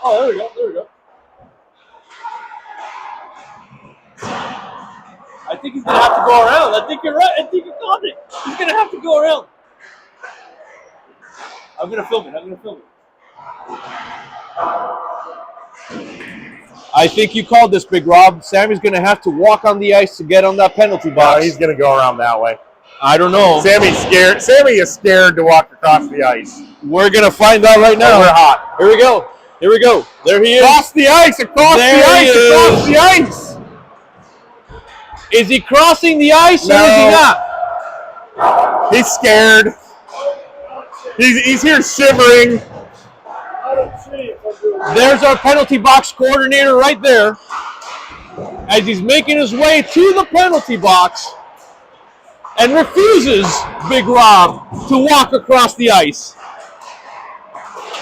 Oh, there we go. There we go. I think he's going to have to go around. I think you're right. I think you caught it. He's going to have to go around. I'm going to film it. I'm going to film it. I think you called this, Big Rob. Sammy's going to have to walk on the ice to get on that penalty box. No, he's going to go around that way. I don't know. Sammy's scared. Sammy is scared to walk across the ice. We're going to find out right now. We're hot. Here we go. Here we go. There he is. Across the ice. Across the ice. Across the ice. Is he crossing the ice or is he not? He's scared. He's here shivering. There's our penalty box coordinator right there. As he's making his way to the penalty box and refuses Big Rob to walk across the ice.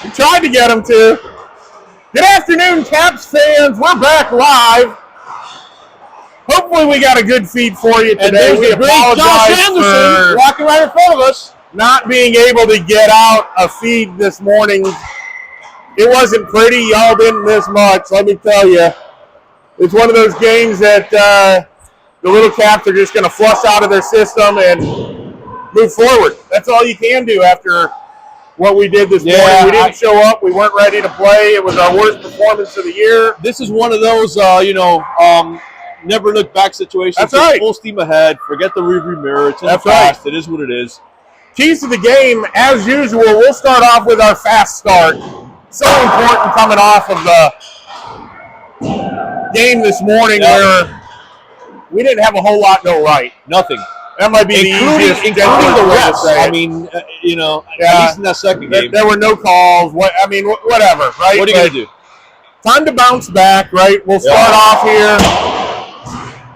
We tried to get him to. Good afternoon, Caps fans. We're back live. Hopefully we got a good feed for you today. And there's we the great Josh Anderson walking right in front of us. Not being able to get out a feed this morning. It wasn't pretty. Y'all didn't miss much, let me tell you. It's one of those games that the little Caps are just going to flush out of their system and move forward. That's all you can do after what we did this morning. We didn't show up. We weren't ready to play. It was our worst performance of the year. This is one of those, never look back situations. That's right. Full steam ahead. Forget the rearview mirror. It's in the past. It is what it is. Keys to the game, as usual, we'll start off with our fast start. So important coming off of the game this morning where we didn't have a whole lot go right. Nothing. That might be including the easiest. Including the refs. I mean, at least in that second game. There were no calls. Whatever, right? What are you going to do? Time to bounce back, right? We'll start off here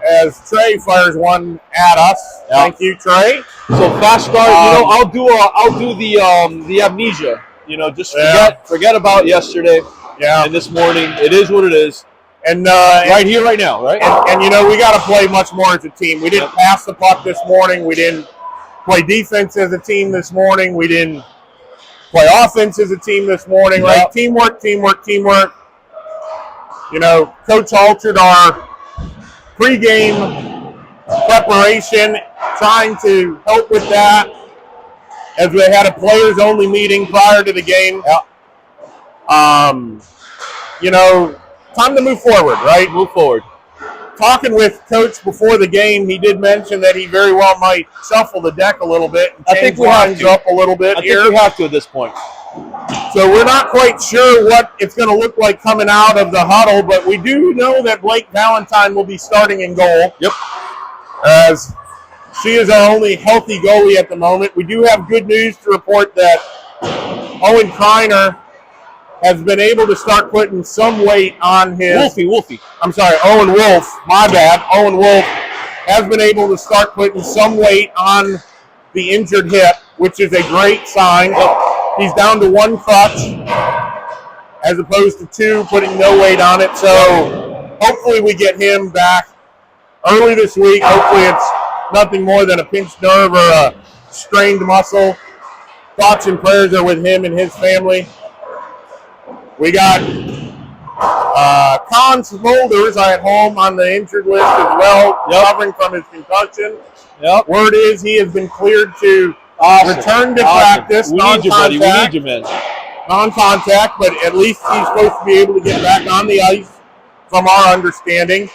as Trey fires one at us. Thank you, Trey. So fast start. I'll do the amnesia. Just forget about yesterday. Yeah. And this morning, it is what it is. And right here, right now, right? And we got to play much more as a team. We didn't pass the puck this morning. We didn't play defense as a team this morning. We didn't play offense as a team this morning. Right? Teamwork. Coach altered our pregame preparation, trying to help with that, as we had a players-only meeting prior to the game. Time to move forward, right? Move forward. Talking with Coach before the game, he did mention that he very well might shuffle the deck a little bit and change lines up a little bit here. I think we have to at this point. So we're not quite sure what it's going to look like coming out of the huddle, but we do know that Blake Valentine will be starting in goal. Yep. As she is our only healthy goalie at the moment. We do have good news to report that Owen Kreiner has been able to start putting some weight on his... Wolfie. I'm sorry, Owen Wolf. My bad. Owen Wolf has been able to start putting some weight on the injured hip, which is a great sign. He's down to one crutch as opposed to two, putting no weight on it. So hopefully we get him back early this week. Hopefully it's nothing more than a pinched nerve or a strained muscle. Thoughts and prayers are with him and his family. We got Con Smulders at home on the injured list as well, recovering from his concussion. Word is he has been cleared to return to practice. We need you, buddy. We need you, man. Non-contact, but at least he's supposed to be able to get back on the ice from our understanding.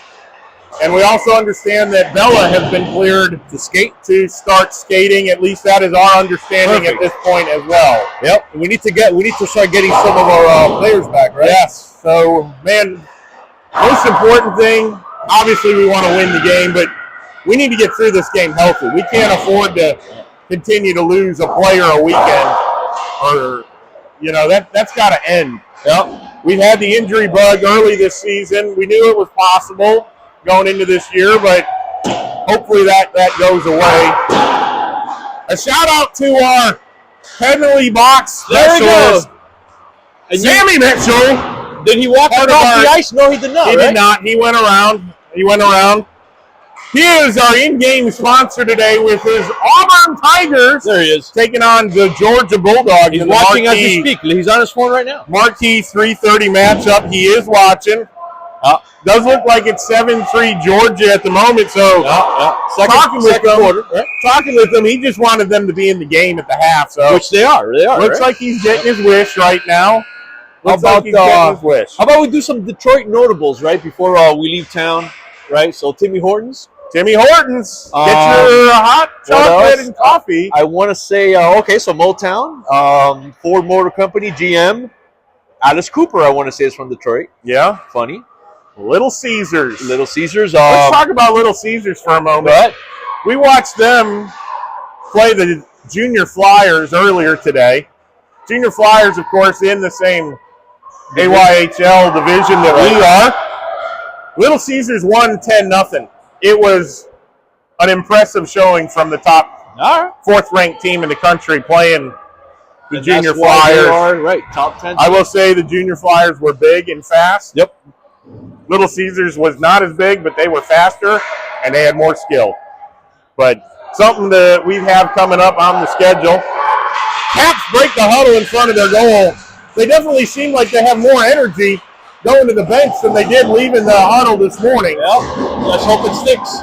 And we also understand that Bella has been cleared to start skating. At least that is our understanding at this point as well. Yep. We need to start getting some of our players back, right? Yes. So, man, most important thing, obviously we want to win the game, but we need to get through this game healthy. We can't afford to continue to lose a player a weekend, or that's got to end. Yep. We've had the injury bug early this season. We knew it was possible going into this year, but hopefully that goes away. A shout out to our penalty box specialist, Sammy Mitchell. Did he walk across the ice? No, he did not. He did not. He went around. He is our in-game sponsor today with his Auburn Tigers. There he is. Taking on the Georgia Bulldogs. He's watching as we speak. He's on his phone right now. Marquee 3:30 matchup. He is watching. Does look like it's 7-3 Georgia at the moment. So talking with them, he just wanted them to be in the game at the half. So which they are. Looks like he's getting his wish right now. How about we do some Detroit notables right before we leave town? Right. So Timmy Hortons. Get your hot chocolate and coffee. I want to say so Motown, Ford Motor Company, GM, Alice Cooper. I want to say is from Detroit. Yeah, funny. Little Caesars. Let's talk about Little Caesars for a moment. Right. We watched them play the Junior Flyers earlier today. Junior Flyers, of course, in the same AYHL division that we are. Little Caesars won 10-0. It was an impressive showing from the top fourth-ranked team in the country playing the Junior Flyers. Top 10. I will say the Junior Flyers were big and fast. Yep. Little Caesars was not as big, but they were faster, and they had more skill. But something that we have coming up on the schedule. Caps break the huddle in front of their goal. They definitely seem like they have more energy going to the bench than they did leaving the huddle this morning. Well, let's hope it sticks.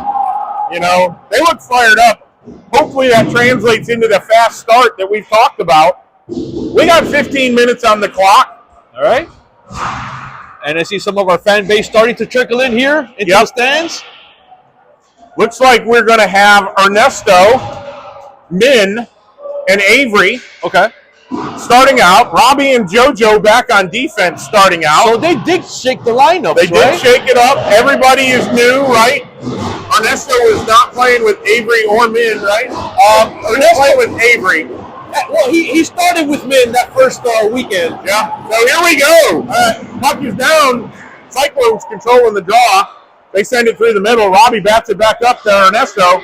You know, they look fired up. Hopefully that translates into the fast start that we've talked about. We got 15 minutes on the clock. All right. And I see some of our fan base starting to trickle in here into the stands. Looks like we're going to have Ernesto, Min, and Avery. Okay. Starting out. Robbie and JoJo back on defense starting out. So they did shake the lineup. They did shake it up. Everybody is new, right? Ernesto is not playing with Avery or Min, right? Ernesto playing with Avery. Well, he started with Min that first weekend. Yeah. So here we go. Puck is down. Cyclones controlling the draw. They send it through the middle. Robbie bats it back up to Ernesto.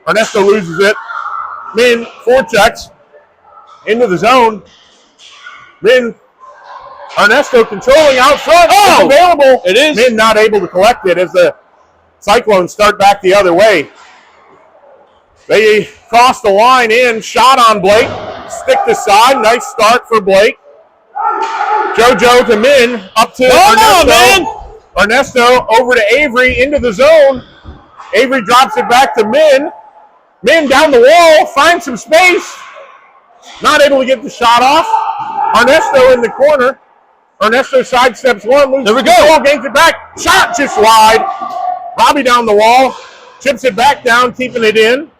Ernesto loses it. Min forechecks into the zone. Min, Ernesto controlling out front. It's available. It is. Min not able to collect it as the Cyclones start back the other way. They cross the line in. Shot on Blake. Stick to side. Nice start for Blake. JoJo to Min. Up to Ernesto. Ernesto over to Avery into the zone. Avery drops it back to Min. Min down the wall. Finds some space. Not able to get the shot off. Ernesto in the corner. Ernesto sidesteps one. There we go. Gains it back. Shot just wide. Robbie down the wall. Chips it back down, keeping it in.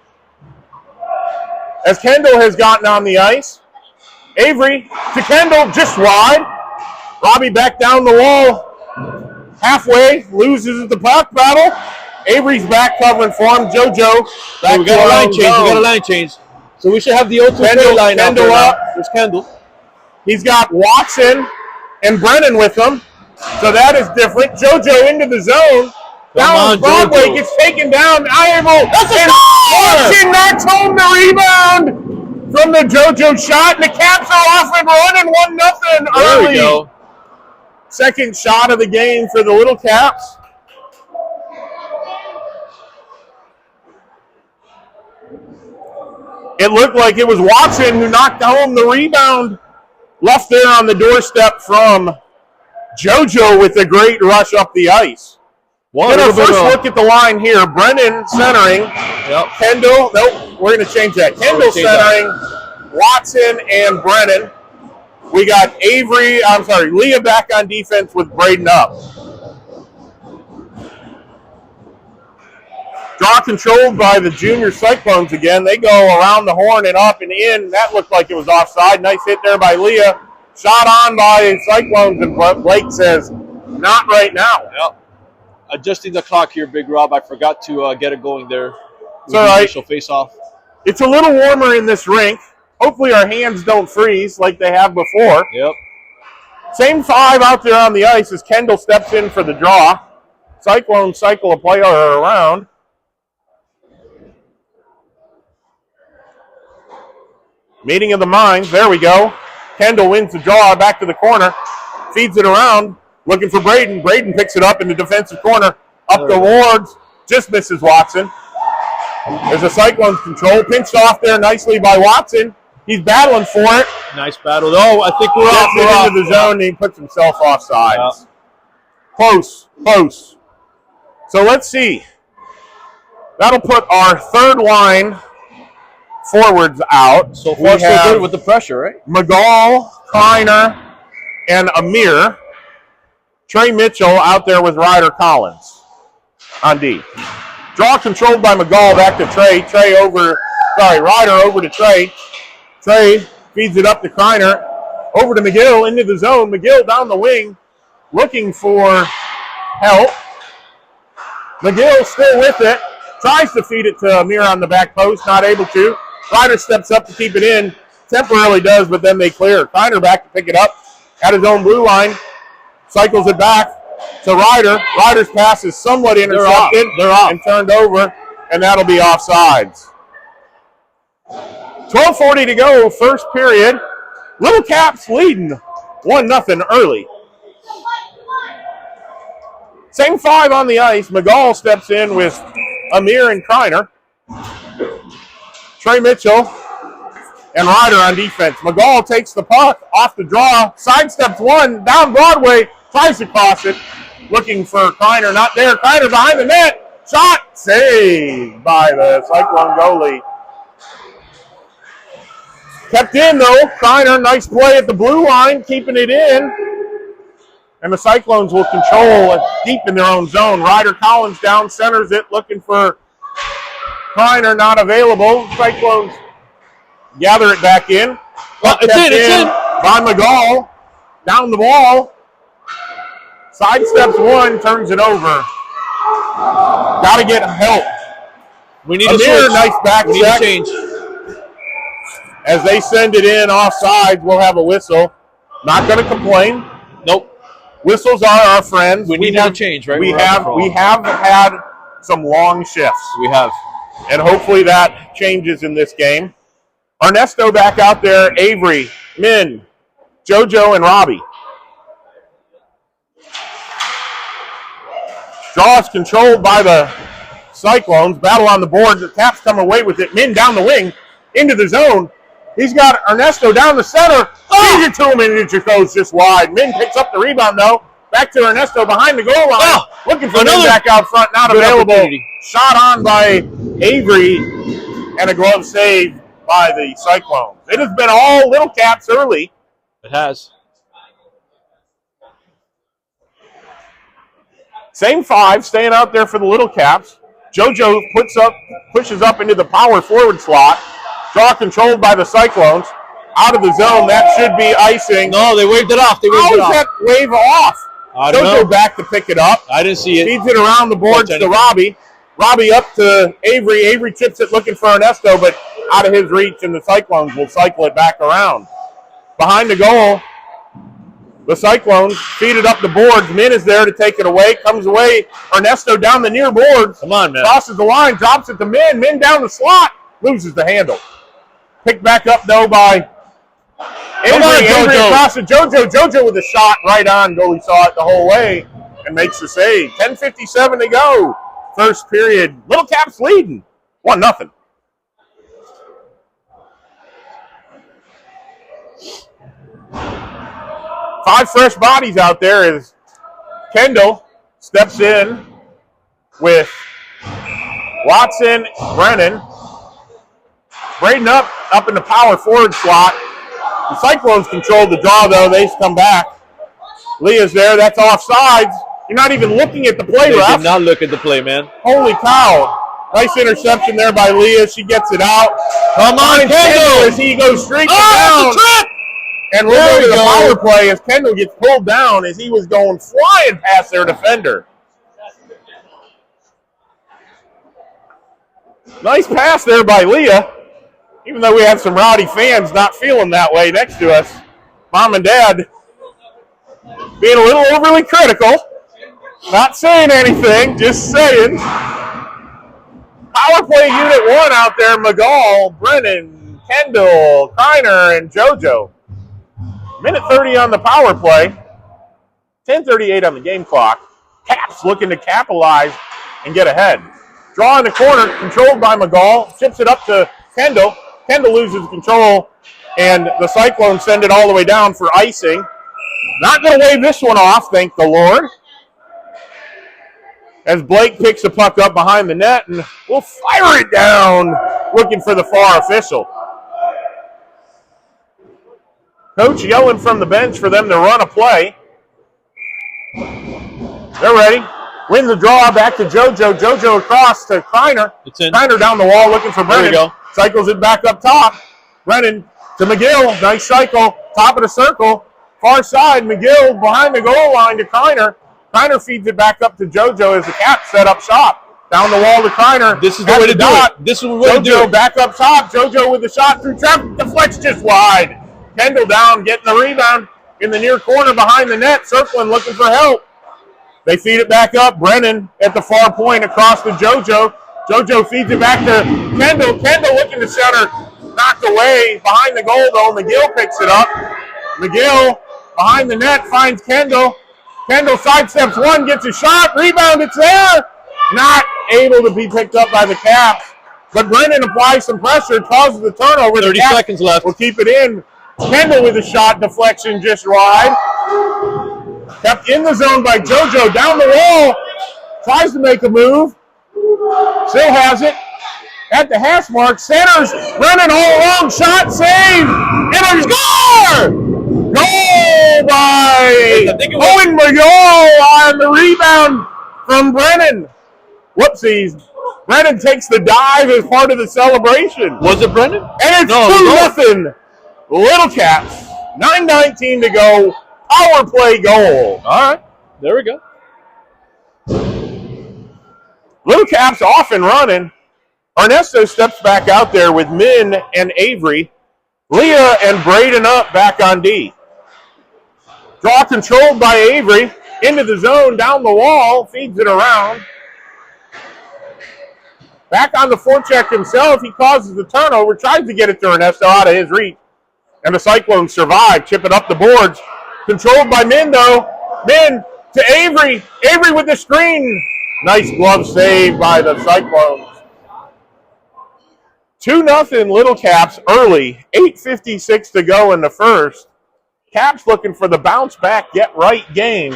As Kendall has gotten on the ice. Avery to Kendall, just wide. Robbie back down the wall. Halfway, loses the puck battle. Avery's back covering for him. JoJo back we got a line change. We got a line change. So we should have the O2 line out there now. There's Kendall. He's got Watson and Brennan with him. So that is different. JoJo into the zone. Down on Broadway, gets taken down. That's a score! Watson knocks home the rebound from the JoJo shot. And the Caps are off and running 1-0 early. There we go. Second shot of the game for the Little Caps. It looked like it was Watson who knocked home the rebound. Left there on the doorstep from JoJo with a great rush up the ice. Get our first look at the line here. Brennan centering. Yep. Kendall. Nope, we're going to change that. Kendall centering. Watson and Brennan. We got Leah back on defense with Braden up. Draw controlled by the junior Cyclones again. They go around the horn and up and in. That looked like it was offside. Nice hit there by Leah. Shot on by Cyclones, and Blake says, not right now. Yep. Adjusting the clock here, Big Rob. I forgot to get it going there. It's all right. Initial face-off. It's a little warmer in this rink. Hopefully our hands don't freeze like they have before. Yep. Same five out there on the ice as Kendall steps in for the draw. Cyclones cycle a player around. Meeting of the minds. There we go. Kendall wins the draw back to the corner. Feeds it around. Looking for Braden. Braden picks it up in the defensive corner. Up the wards. Just misses Watson. There's a Cyclones control. Pinched off there nicely by Watson. He's battling for it. Nice battle. Oh, I think we're off. Gets it into the zone and he puts himself offside. Yeah. Close. Close. So let's see. That'll put our third line forwards out. So far, so good with the pressure, right? McGall, Kleiner, and Amir. Trey Mitchell out there with Ryder Collins on D. Draw controlled by McGall back to Trey. Ryder over to Trey. Trey feeds it up to Kleiner. Over to McGill into the zone. McGill down the wing looking for help. McGill still with it. Tries to feed it to Amir on the back post. Not able to. Ryder steps up to keep it in. Temporarily does, but then they clear. Kleiner back to pick it up at his own blue line. Cycles it back to Ryder. Ryder's pass is somewhat intercepted. They're off. And turned over, and that'll be offsides. 12:40 to go, first period. Little Caps leading 1-0 early. Same five on the ice. McGall steps in with Amir and Kleiner. Trey Mitchell and Ryder on defense. McGall takes the puck off the draw, sidesteps one, down Broadway, tries to cross it, looking for Kleiner, not there. Kleiner behind the net, shot, saved by the Cyclone goalie. Kept in though, Kleiner, nice play at the blue line, keeping it in. And the Cyclones will control it deep in their own zone. Ryder Collins down centers it, looking for Kleiner, not available. Cyclones gather it back in. It's in. By McGall. Down the ball. Sidesteps one, turns it over. Got to get help. We need Amir, a switch. nice back we check. need a change. As they send it in offside, we'll have a whistle. Not going to complain. Nope. Whistles are our friends. We need a change, right? We have had some long shifts. We have. And hopefully that changes in this game. Ernesto back out there, Avery, Min, JoJo, and Robbie. Draw is controlled by the Cyclones. Battle on the board. The Caps come away with it. Min down the wing, into the zone. He's got Ernesto down the center. Feeds it to him, and it just goes just wide. Min picks up the rebound, though. Back to Ernesto behind the goal line. Looking for Min back out front. Not available. Shot on by Avery, and a glove save by the Cyclones. It has been all Little Caps early. It has. Same five staying out there for the Little Caps. JoJo pushes up into the power forward slot. Draw controlled by the Cyclones. Out of the zone. That should be icing. No, they waved it off. How is that wave off? JoJo back to pick it up. I didn't see it. Feeds it around the boards to Robbie. Robbie up to Avery. Avery chips it looking for Ernesto, but out of his reach, and the Cyclones will cycle it back around. Behind the goal, the Cyclones feed it up the boards. Min is there to take it away. Comes away. Ernesto down the near boards. Come on, man. Crosses the line. Drops it to Min. Min down the slot. Loses the handle. Picked back up, though, by Avery. Avery across to JoJo. JoJo with a shot right on. Goalie saw it the whole way and makes the save. 10:57 to go. First period. Little Caps leading. 1-0. Five fresh bodies out there as Kendall steps in with Watson, Brennan. Braden up in the power forward slot. The Cyclones control the draw, though. They come back. Leah's there. That's offsides. You're not even looking at the play, They ref. did not look at the play, man. Holy cow. Nice interception there by Leah. She gets it out. Come on, Kendall. As he goes streaking down. Trip. And we'll go to the power play as Kendall gets pulled down as he was going flying past their defender. Nice pass there by Leah. Even though we have some rowdy fans not feeling that way next to us. Mom and Dad being a little overly critical. Not saying anything, just saying. Power play unit one out there. McGall, Brennan, Kendall, Kreiner, and JoJo. Minute 30 on the power play. 10:38 on the game clock. Caps looking to capitalize and get ahead. Draw in the corner, controlled by McGall. Chips it up to Kendall. Kendall loses control, and the Cyclones send it all the way down for icing. Not going to wave this one off, thank the Lord. As Blake picks the puck up behind the net, and we'll fire it down, looking for the far official. Coach yelling from the bench for them to run a play. They're ready. Win the draw, back to JoJo. JoJo across to Kreiner. It's in. Kreiner down the wall looking for Brennan. There we go. Cycles it back up top. Brennan to McGill. Nice cycle. Top of the circle. Far side. McGill behind the goal line to Kreiner. Kreiner feeds it back up to JoJo as the Caps set up shop. Down the wall to Kreiner. This is the way to do it. This is the way to do JoJo it. back up top. JoJo with the shot through traffic. Deflects just wide. Kendall down, getting the rebound in the near corner behind the net. Circling, looking for help. They feed it back up. Brennan at the far point across to JoJo. JoJo feeds it back to Kendall. Kendall looking to center. Knocked away behind the goal, though. McGill picks it up. McGill behind the net finds Kendall. Kendall sidesteps one, gets a shot. Rebound, it's there. Not able to be picked up by the Caps. But Brennan applies some pressure, causes the turnover. 30 seconds left. We'll keep it in. Kendall with a shot, deflection just wide. Kept in the zone by JoJo, down the wall. Tries to make a move. Still has it. At the hash mark, centers. Brennan all alone, shot, save. And a score! Goal by Owen McGill on the rebound from Brennan. Whoopsies. Brennan takes the dive as part of the celebration. Was it Brendan? And it's 2-0. Little Caps. 9:19 to go. Power play goal. All right. There we go. Little Caps off and running. Ernesto steps back out there with Min and Avery. Leah and Braden up back on D. Draw controlled by Avery. Into the zone, down the wall. Feeds it around. Back on the forecheck himself. He causes the turnover. Tries to get it to Ernesto out of his reach. And the Cyclones survive. Chip it up the boards. Controlled by Min, though. Min to Avery. Avery with the screen. Nice glove save by the Cyclones. 2-0 Little Caps early. 8:56 to go in the first. Caps looking for the bounce back, get right game.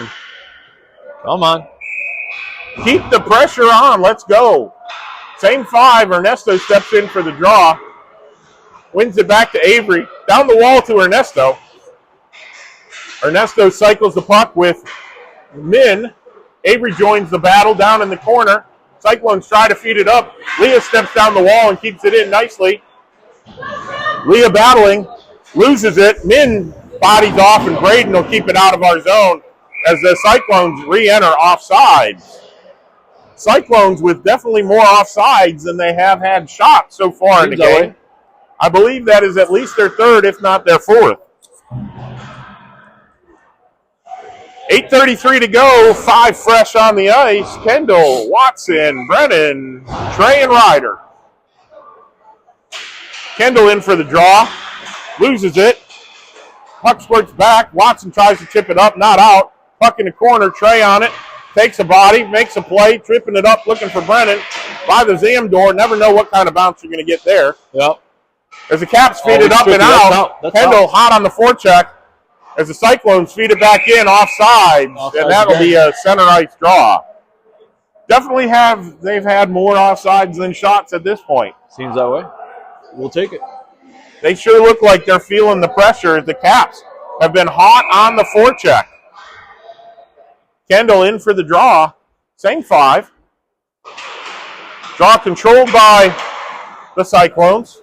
Come on. Keep the pressure on. Let's go. Same five. Ernesto steps in for the draw. Wins it back to Avery. Down the wall to Ernesto. Ernesto cycles the puck with Min. Avery joins the battle down in the corner. Cyclones try to feed it up. Leah steps down the wall and keeps it in nicely. Leah battling. Loses it. Min bodies off, and Braden will keep it out of our zone as the Cyclones re-enter offsides. Cyclones with definitely more offsides than they have had shots so far in the game. I believe that is at least their third, if not their fourth. 8:33 to go, 5 fresh on the ice. Kendall, Watson, Brennan, Trey, and Ryder. Kendall in for the draw. Loses it. Puck squirts back. Watson tries to chip it up, not out. Puck in the corner, Trey on it. Takes a body, makes a play, tripping it up, looking for Brennan. By the Zam door, never know what kind of bounce you're going to get there. Yep. As the Caps feed it up and out, Kendall hot on the forecheck. As the Cyclones feed it back in, offsides, and that'll be a center ice draw. Definitely they've had more offsides than shots at this point. Seems that way. We'll take it. They sure look like they're feeling the pressure as the Caps have been hot on the forecheck. Kendall in for the draw. Same 5. Draw controlled by the Cyclones.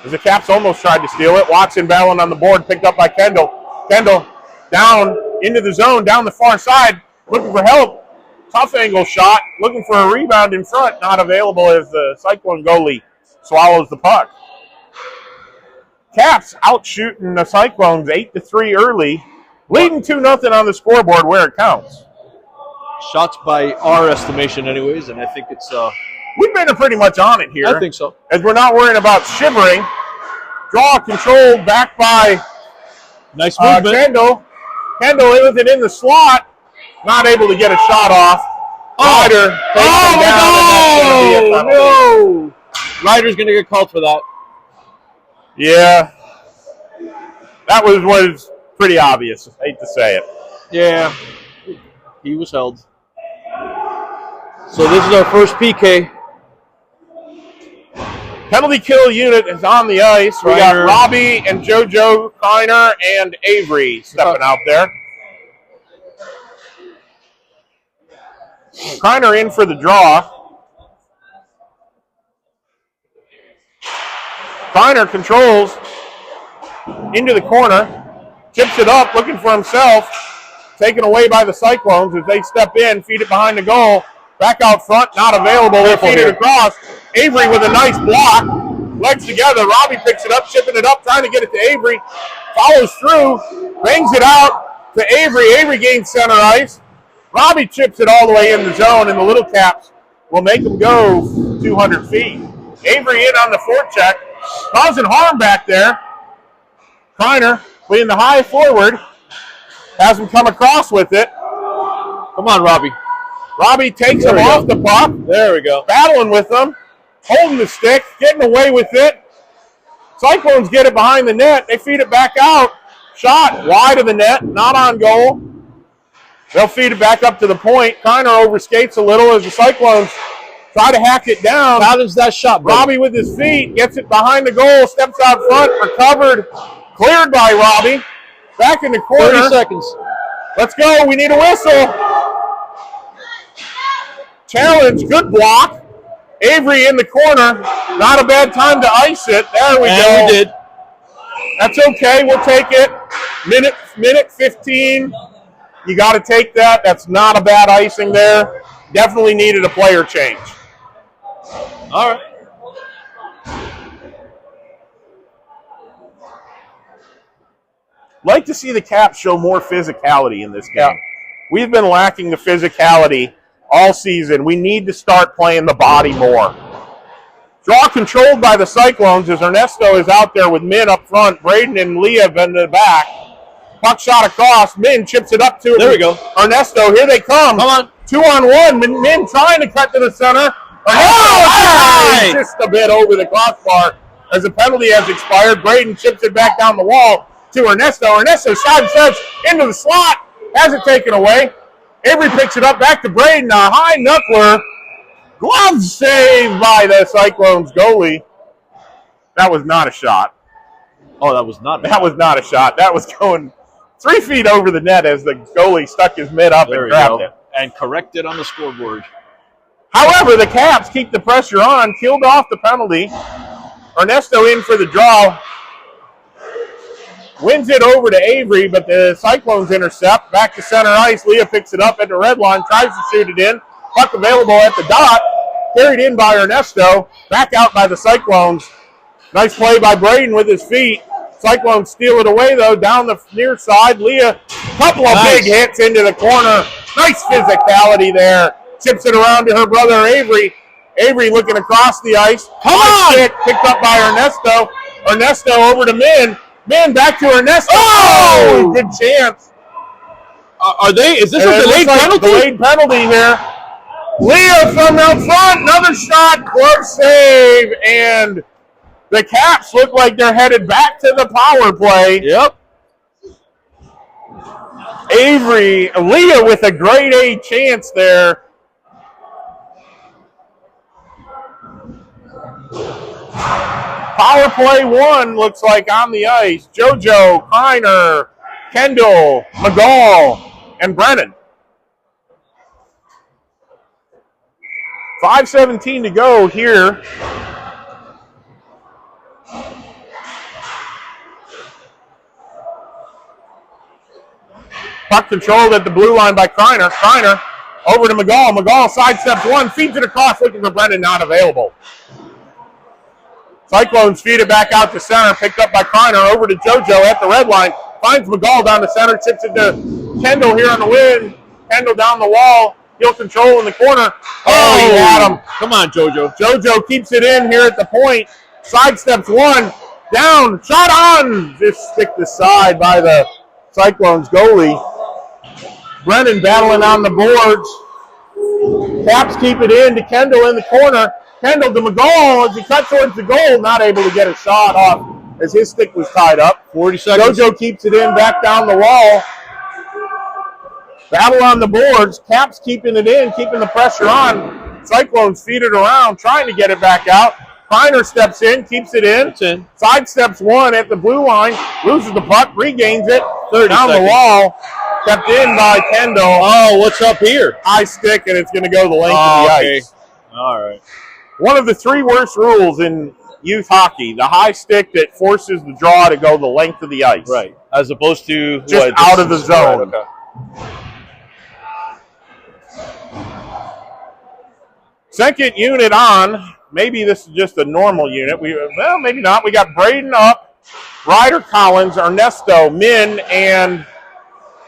As the Caps almost tried to steal it. Watson battling on the board, picked up by Kendall. Kendall down into the zone, down the far side, looking for help. Tough angle shot, looking for a rebound in front, not available as the Cyclone goalie swallows the puck. Caps out shooting the Cyclones 8-3 early, leading 2-0 on the scoreboard where it counts. Shots by our estimation anyways, and I think it's... We've been pretty much on it here. I think so. As we're not worrying about shivering. Draw controlled back by Nice movement. Kendall. Kendall isn't in the slot. Not able to get a shot off. Ryder takes him down, and that's going to be a penalty. No! Ryder's going to get called for that. Yeah. That was pretty obvious. I hate to say it. Yeah. He was held. So this is our first PK. Penalty kill unit is on the ice. We got Robbie and JoJo, Kreiner, and Avery stepping out there. Kreiner in for the draw. Kreiner controls into the corner, chips it up, looking for himself, taken away by the Cyclones as they step in, feed it behind the goal. Back out front, not available. They feed it across. Avery with a nice block. Legs together. Robbie picks it up, chipping it up, trying to get it to Avery. Follows through, bangs it out to Avery. Avery gains center ice. Robbie chips it all the way in the zone, and the Little Caps will make them go 200 feet. Avery in on the forecheck, causing harm back there. Kreiner playing the high forward. Has him come across with it. Come on, Robbie. Robbie takes him off the puck. There we go. Battling with them. Holding the stick. Getting away with it. Cyclones get it behind the net. They feed it back out. Shot wide of the net. Not on goal. They'll feed it back up to the point. Kreiner overskates a little as the Cyclones try to hack it down. How does that shot, buddy? Robbie with his feet. Gets it behind the goal. Steps out front. Recovered. Cleared by Robbie. Back in the corner. 30 seconds. Let's go. We need a whistle. Challenge. Good block. Avery in the corner. Not a bad time to ice it. There we go. We did. That's okay. We'll take it. Minute 15. You got to take that. That's not a bad icing there. Definitely needed a player change. All right. Like to see the Caps show more physicality in this game. Yeah. We've been lacking the physicality all season. We need to start playing the body more. Draw controlled by the Cyclones as Ernesto is out there with Min up front. Braden and Leah in the back. Puck shot across. Min chips it up to it. There we go. Ernesto, here they come. Come on. 2-on-1. Min trying to cut to the center. Ernesto just a bit over the crossbar as the penalty has expired. Braden chips it back down the wall to Ernesto. Ernesto side steps into the slot. Has it taken away. Avery picks it up back to Braden. A high knuckler. Glove save by the Cyclones goalie. That was not a shot. Oh, that was not. That was not a shot. That was going 3 feet over the net as the goalie stuck his mitt up and grabbed it. And corrected on the scoreboard. However, the Caps keep the pressure on. Killed off the penalty. Ernesto in for the draw. Wins it over to Avery, but the Cyclones intercept. Back to center ice. Leah picks it up at the red line. Tries to shoot it in. Puck available at the dot. Carried in by Ernesto. Back out by the Cyclones. Nice play by Braden with his feet. Cyclones steal it away, though, down the near side. Leah, couple of big hits into the corner. Nice physicality there. Chips it around to her brother, Avery. Avery looking across the ice. Come on! Stick picked up by Ernesto. Ernesto over to Min. Min back to Ernesto. Oh! Good chance. Is this a delayed penalty? Delayed penalty here. Leah from out front. Another shot. Glove save. And the Caps look like they're headed back to the power play. Yep. Avery, Leah with a grade A chance there. Power play 1 looks like on the ice. JoJo, Kreiner, Kendall, McGall, and Brennan. 5:17 to go here. Puck controlled at the blue line by Kreiner. Kreiner over to McGall. McGall sidesteps one, feeds it across, looking for Brennan, not available. Cyclones feed it back out to center, picked up by Kreiner, over to JoJo at the red line. Finds McGall down the center, chips it to Kendall here on the win. Kendall down the wall, heel control in the corner. Oh, he had him. Come on, JoJo. JoJo keeps it in here at the point. Sidesteps one, Down, shot on! Just stick the side by the Cyclones goalie. Brennan battling on the boards. Caps keep it in to Kendall in the corner. Kendall to McGall as he cuts towards the goal, not able to get a shot off as his stick was tied up. 40 seconds. JoJo keeps it in back down the wall. Battle on the boards. Caps keeping it in, keeping the pressure on. Cyclones feed it around, trying to get it back out. Kreiner steps in, keeps it in. It's in. Sidesteps one at the blue line, loses the puck, regains it. 30 down seconds. the wall. Kept in by Kendall. Oh, what's up here? High stick, and it's going to go the length of the okay. ice. All right. One of the 3 worst rules in youth hockey, the high stick that forces the draw to go the length of the ice. Right. As opposed to just out of the zone. Right, okay. Second unit on. Maybe this is just a normal unit. Well, maybe not. We got Braden up, Ryder Collins, Ernesto, Min, and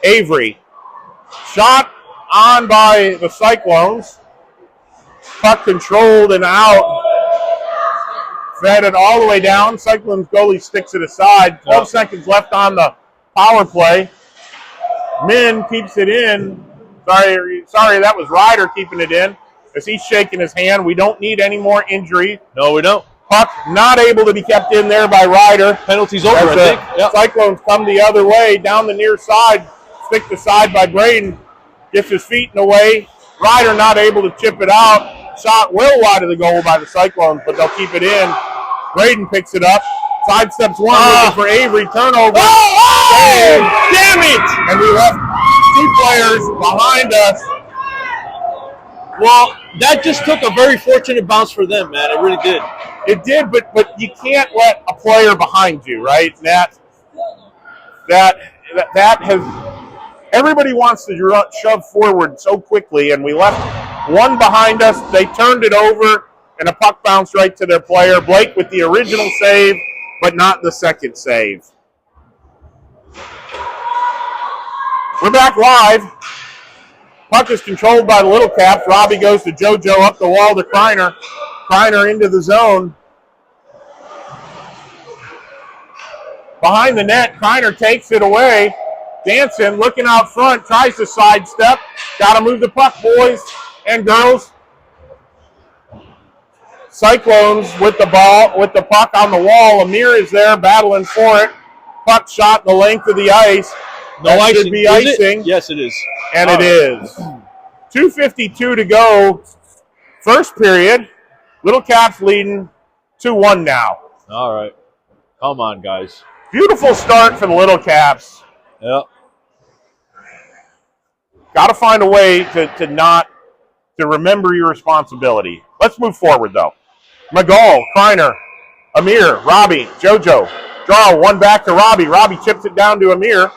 Avery. Shot on by the Cyclones. Puck controlled and out. Fed it all the way down. Cyclones goalie sticks it aside. 12 seconds left on the power play. Min keeps it in. Sorry, that was Ryder keeping it in. As he's shaking his hand, we don't need any more injury. No, we don't. Puck not able to be kept in there by Ryder. Penalty's over, I think. Yep. Cyclones come the other way, down the near side. Stick the side by Braden. Gets his feet in the way. Ryder not able to chip it out. Shot well wide of the goal by the Cyclones, but they'll keep it in. Braden picks it up. Sidesteps one, looking for Avery. Turnover. Oh, damn it! And we left 2 players behind us. Well, that just took a very fortunate bounce for them, man. It really did. It did, but you can't let a player behind you, right? That has everybody wants to shove forward so quickly, and we left one behind us. They turned it over, and a puck bounced right to their player. Blake with the original save, but not the second save. We're back live. Puck is controlled by the Little Caps. Robbie goes to JoJo up the wall to Kreiner. Kreiner into the zone. Behind the net, Kreiner takes it away. Jansen looking out front, tries to sidestep. Got to move the puck, boys and girls. Cyclones with the ball, with the puck on the wall. Amir is there battling for it. Puck shot the length of the ice. No that icing. Should be Is icing. It? Yes, it is. And it is. 2:52 to go. First period. Little Caps leading 2-1 now. All right. Come on, guys. Beautiful start for the Little Caps. Yep. Got to find a way to remember your responsibility. Let's move forward, though. McGall, Kreiner, Amir, Robbie, JoJo. Draw one back to Robbie. Robbie chips it down to Amir.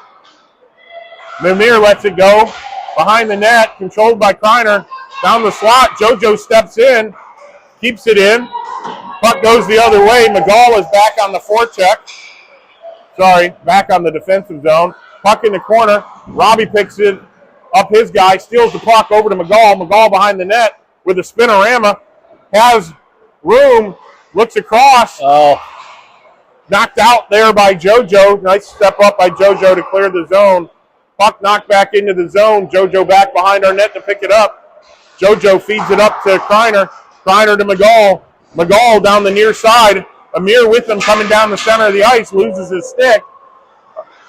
Amir lets it go. Behind the net, controlled by Kreiner. Down the slot, JoJo steps in. Keeps it in. Puck goes the other way. McGall is back on the forecheck. Back on the defensive zone. Puck in the corner. Robbie picks it up his guy. Steals the puck over to McGall. McGall behind the net with a spinorama. Has room. Looks across. Oh. Knocked out there by JoJo. Nice step up by JoJo to clear the zone. Puck knocked back into the zone. JoJo back behind our net to pick it up. JoJo feeds it up to Kreiner. Kreiner to McGall. McGall down the near side. Amir with him coming down the center of the ice. Loses his stick.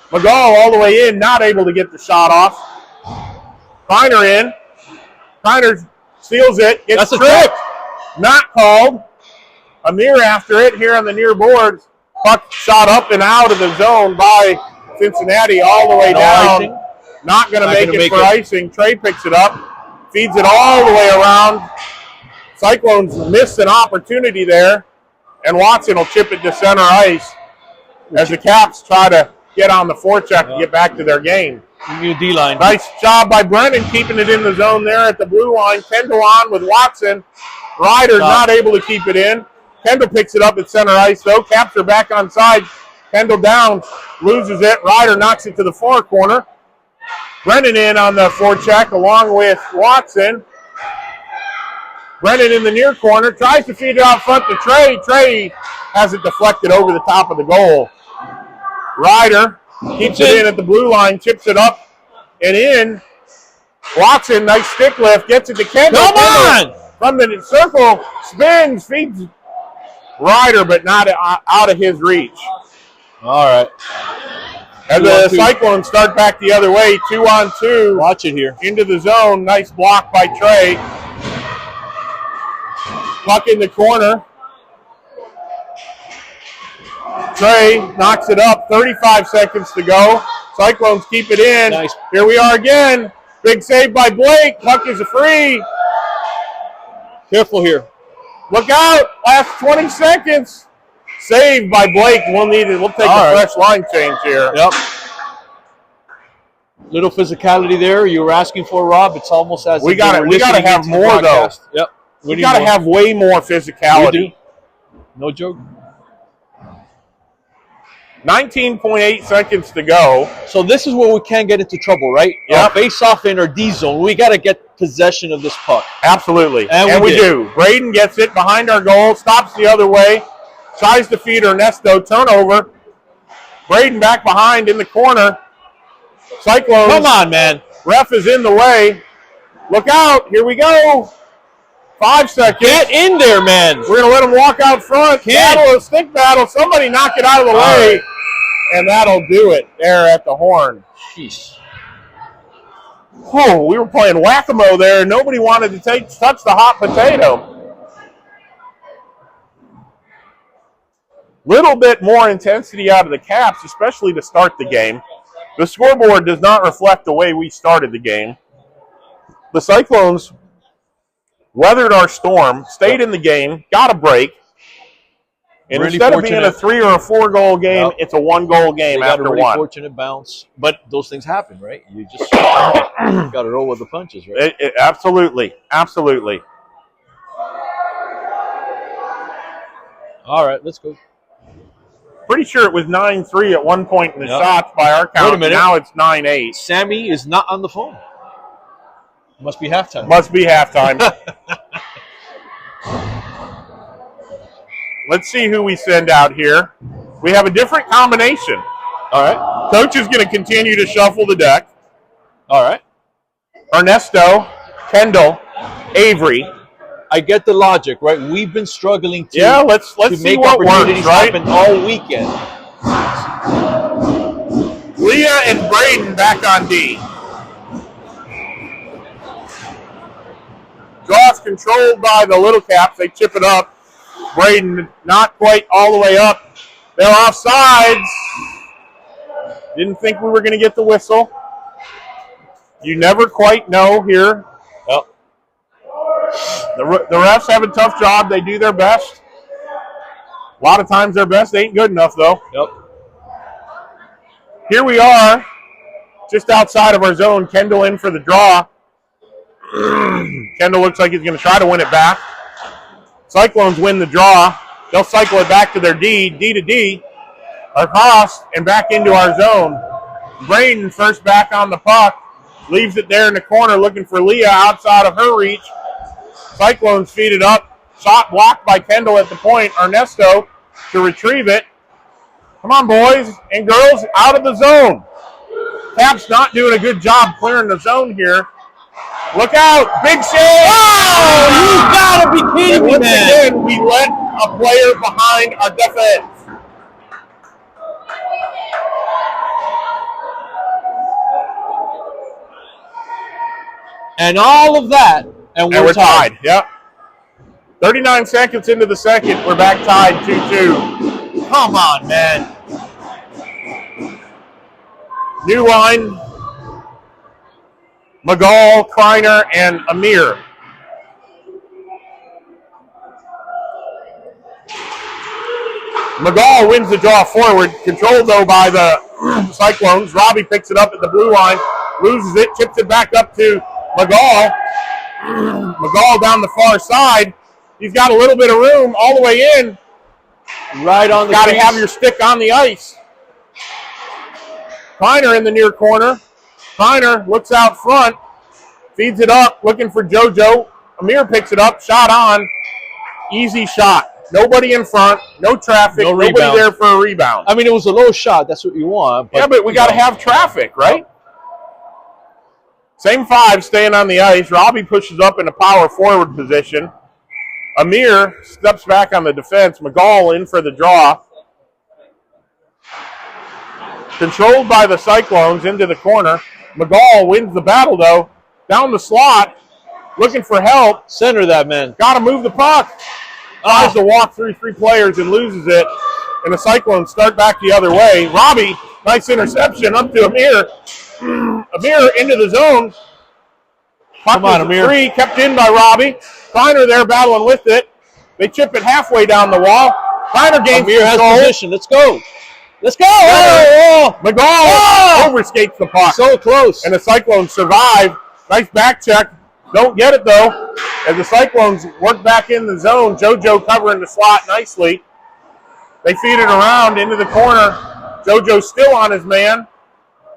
McGall all the way in. Not able to get the shot off. Kreiner in. Kreiner steals it. Gets That's a tripped. Not called. Amir after it here on the near boards. Puck shot up and out of the zone by Cincinnati all the way down. Icing. Not going to make it for icing. Trey picks it up. Feeds it all the way around. Cyclones missed an opportunity there. And Watson will chip it to center ice as the Caps try to get on the forecheck and get back to their game. D-line. Nice job by Brennan keeping it in the zone there at the blue line. Kendall on with Watson. Ryder not able to keep it in. Kendall picks it up at center ice, though. Caps are back on side. Kendall down, loses it. Ryder knocks it to the far corner. Brennan in on the forecheck along with Watson. Brennan in the near corner, tries to feed it out front to Trey. Trey has it deflected over the top of the goal. Ryder keeps it in at the blue line, chips it up and in. Watson, nice stick lift, gets it to Kendall. Come on! From the circle, spins, feeds Ryder, but not out of his reach. All right. And the Cyclones start back the other way, 2-on-2. Watch it here. Into the zone, nice block by Trey. Puck in the corner. Trey knocks it up, 35 seconds to go. Cyclones keep it in. Nice. Here we are again. Big save by Blake. Puck is a free. Careful here. Look out. Last 20 seconds. Saved by Blake. We'll take a fresh line change here. Yep. Little physicality there. You were asking for, Rob. It's almost as we got to have more though. Yep. We got to have way more physicality. We do. No joke. 19.8 seconds to go. So this is where we can't get into trouble, right? Yeah. Face off in our D zone. We got to get possession of this puck. Absolutely. And we do. Braden gets it behind our goal, stops the other way, tries to feed Ernesto. Turnover. Braden back behind in the corner. Cyclones. Come on, man. Ref is in the way. Look out. Here we go. 5 seconds. Get in there, man. We're going to let him walk out front. Battle, a stick battle. Somebody knock it out of the way. Right. And that'll do it there at the horn. Jeez. Oh, we were playing whack-a-mole there. Nobody wanted to touch the hot potato. Little bit more intensity out of the Caps, especially to start the game. The scoreboard does not reflect the way we started the game. The Cyclones weathered our storm, stayed in the game, got a break. And really instead of being a 3 or a 4 goal game, it's a 1-goal game after really one. Fortunate bounce, but those things happen, right? You just got to roll with the punches, right? Absolutely, absolutely. All right, let's go. Pretty sure it was 9-3 at one point in the shots by our count. Wait a minute. Now it's 9-8. Sammy is not on the phone. Must be halftime. Must be halftime. Let's see who we send out here. We have a different combination. All right. Coach is going to continue to shuffle the deck. All right. Ernesto, Kendall, Avery. I get the logic, right? We've been struggling to let's to see make what opportunities works, right? happen all weekend. Leah and Braden back on D. Draws controlled by the Little Caps. They chip it up. Braden not quite all the way up. They're offsides. Didn't think we were going to get the whistle. You never quite know here. Yep. The refs have a tough job. They do their best. A lot of times their best ain't good enough, though. Yep. Here we are, just outside of our zone. Kendall in for the draw. Kendall looks like he's going to try to win it back. Cyclones win the draw. They'll cycle it back to their D to D, across, and back into our zone. Braden first back on the puck. Leaves it there in the corner looking for Leah outside of her reach. Cyclones feed it up. Shot blocked by Kendall at the point. Ernesto to retrieve it. Come on, boys and girls, out of the zone. Caps not doing a good job clearing the zone here. Look out. Big save. Oh, you got to be kidding me, once man. again, we let a player behind our defense. And all of that, and we're tied. Yep. 39 seconds into the second, we're back tied 2-2. Come on, man. New line. McGall, Kreiner, and Amir. McGall wins the draw forward, controlled though by the Cyclones. Robbie picks it up at the blue line, loses it, chips it back up to McGall. McGall down the far side. He's got a little bit of room all the way in. Right on the Got to crease. have your stick on the ice. Kreiner in the near corner. Kreiner looks out front, feeds it up, looking for JoJo. Amir picks it up, shot on, easy shot. Nobody in front, no traffic, nobody there for a rebound. I mean, it was a low shot. That's what you want. But, yeah, but we got to have traffic, right? Same 5 staying on the ice. Robbie pushes up in a power forward position. Amir steps back on the defense. McGall in for the draw. Controlled by the Cyclones into the corner. McGall wins the battle, though. Down the slot, looking for help. Center that, man. Got to move the puck. Tries to walk through 3 players and loses it. And the Cyclones start back the other way. Robbie, nice interception up to Amir. Amir into the zone. Come on, Amir. 3, kept in by Robbie. Kleiner there battling with it. They chip it halfway down the wall. Kleiner gains Amir has position. Let's go. Let's go. McGall overskates the puck. So close. And the Cyclones survive. Nice back check. Don't get it, though. As the Cyclones work back in the zone, JoJo covering the slot nicely. They feed it around into the corner. JoJo still on his man.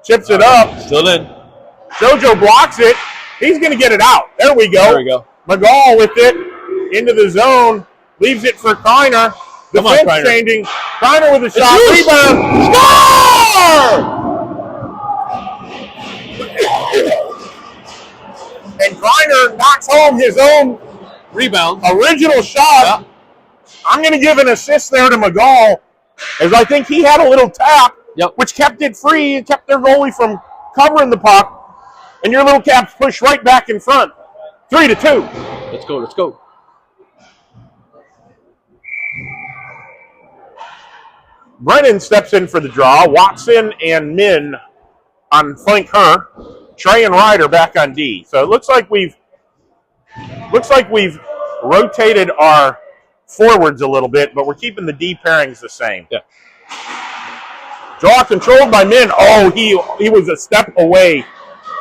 Chips it up. Still in. JoJo blocks it. He's going to get it out. There we go. There we go. McGall with it into the zone. Leaves it for Kleiner. Defense changing. Kleiner with a shot. Rebound. Score! And Kleiner knocks home his own rebound. Original shot. Yeah. I'm going to give an assist there to McGall, as I think he had a little tap, which kept it free and kept their goalie from covering the puck. And your little caps push right back in front. 3-2. Let's go. Let's go. Brennan steps in for the draw. Watson and Min on flank her. Trey and Ryder back on D. So it looks like we've rotated our forwards a little bit, but we're keeping the D pairings the same. Yeah. Draw controlled by Min. Oh, he was a step away.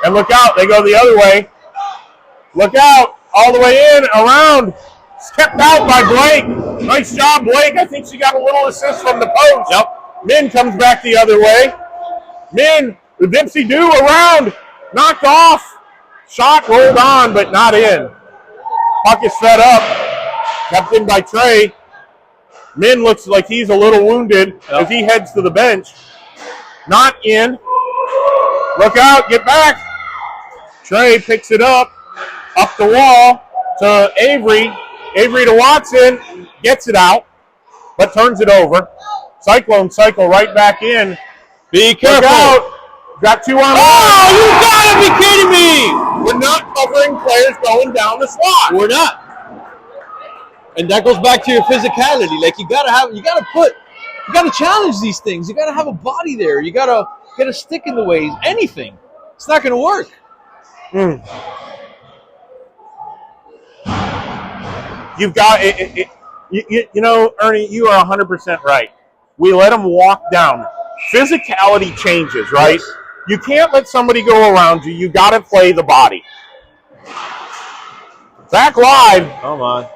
And look out, they go the other way. Look out, all the way in, around. Kept out by Blake. Nice job, Blake. I think she got a little assist from the post. Yep. Min comes back the other way. Min, the dipsy-do around. Knocked off. Shot rolled on, but not in. Puck is fed up. Kept in by Trey. Min looks like he's a little wounded as he heads to the bench. Not in. Look out, get back. Trey picks it up the wall to Avery. Avery to Watson, gets it out, but turns it over. Cyclone cycle right back in. Be careful. Look out. Got 2 on 1. Oh, you gotta be kidding me! We're not covering players going down the slot. We're not. And that goes back to your physicality. Like you gotta challenge these things. You gotta have a body there. You gotta get a stick in the way. Anything. It's not gonna work. You've got it. You know, Ernie, you are 100% right. We let them walk down. Physicality changes, right? Yes. You can't let somebody go around you. You got to play the body. Back live. Come on.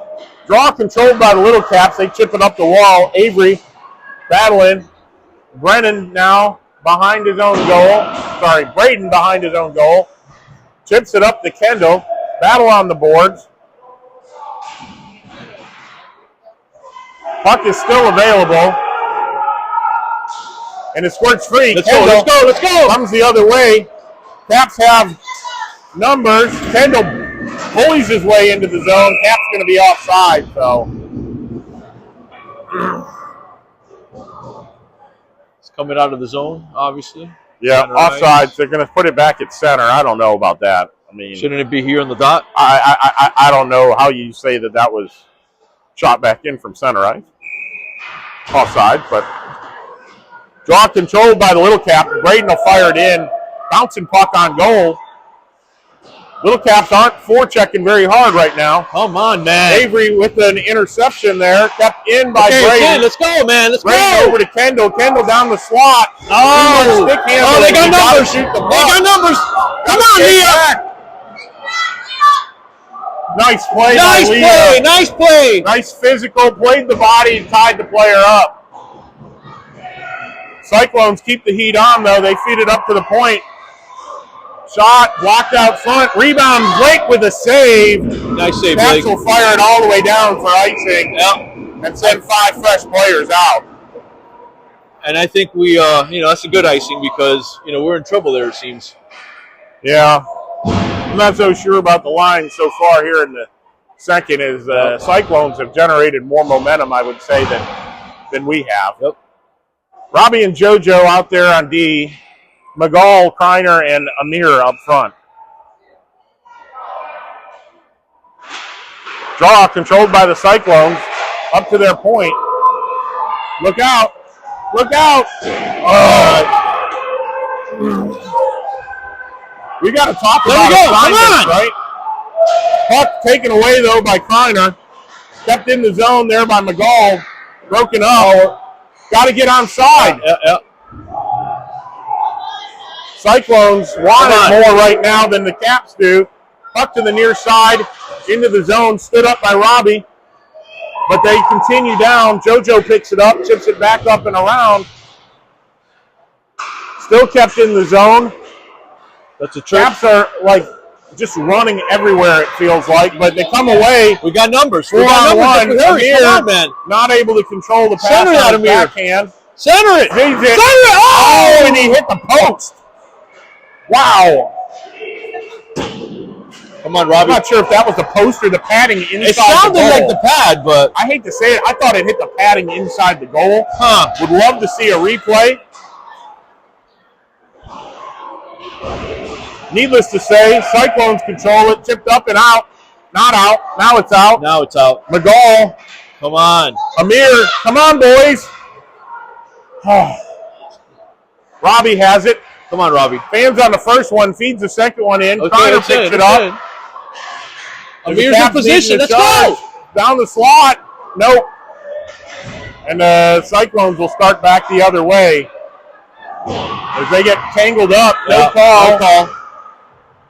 Draw controlled by the Little Caps. They chip it up the wall. Avery battling. Brennan now behind his own goal. Sorry, Braden behind his own goal. Chips it up to Kendall. Battle on the boards. Puck is still available. And it squirts free. Let's go. Comes the other way. Caps have numbers. Kendall bullies his way into the zone. Caps going to be offside, so. It's coming out of the zone, obviously. Yeah, offside. They're going to put it back at center. I don't know about that. I mean, shouldn't it be here on the dot? I don't know how you say that was shot back in from center ice. Offside, but draw controlled by the Little Cap. Braden will fire it in. Bouncing puck on goal. Little Caps aren't forechecking very hard right now. Come on, man. Avery with an interception there. Kept in by Braden. Let's go, man. Let's Braden over to Kendall. Kendall down the slot. Oh, they got numbers. They got numbers. Come on, Mia. Nice play. Nice play. Nice physical. Played the body and tied the player up. Cyclones keep the heat on, though. They feed it up to the point. Shot blocked out front. Rebound. Blake with a save. Nice save, Caps Blake. will fire it all the way down for icing. Yep. And send 5 fresh players out. And I think we, that's a good icing because, we're in trouble there, it seems. Yeah. I'm not so sure about the line so far here in the second as Cyclones have generated more momentum, I would say, than we have. Yep. Robbie and JoJo out there on D. McGall, Kreiner, and Amir up front. Draw controlled by the Cyclones up to their point. Look out. Look out. We got to talk about assignments, right? Puck taken away, though, by Kreiner. Kept in the zone there by McGall. Broken up. Got to get onside. Cyclones want it more right now than the Caps do. Puck to the near side, into the zone, stood up by Robbie. But they continue down. JoJo picks it up, chips it back up and around. Still kept in the zone. That's a trick. Caps are like just running everywhere, it feels like, but they come away. We got numbers. 4-on-1. Amir, come on, man. Not able to control the pass Center on it, his backhand. Center it. Center it. Oh! And he hit the post. Wow. Come on, Robbie. I'm not sure if that was the post or the padding inside the goal. It sounded like the pad, but I hate to say it. I thought it hit the padding inside the goal. Huh. Would love to see a replay. Needless to say, Cyclones control it. Tipped up and out. Not out. Now it's out. Now it's out. McGall. Come on. Amir. Come on, boys. Robbie has it. Come on, Robbie. Fans on the first one. Feeds the second one in. Okay, Kreiner picks it up. Amir's in position. Let's go. Down the slot. Nope. And the Cyclones will start back the other way. As they get tangled up. No call.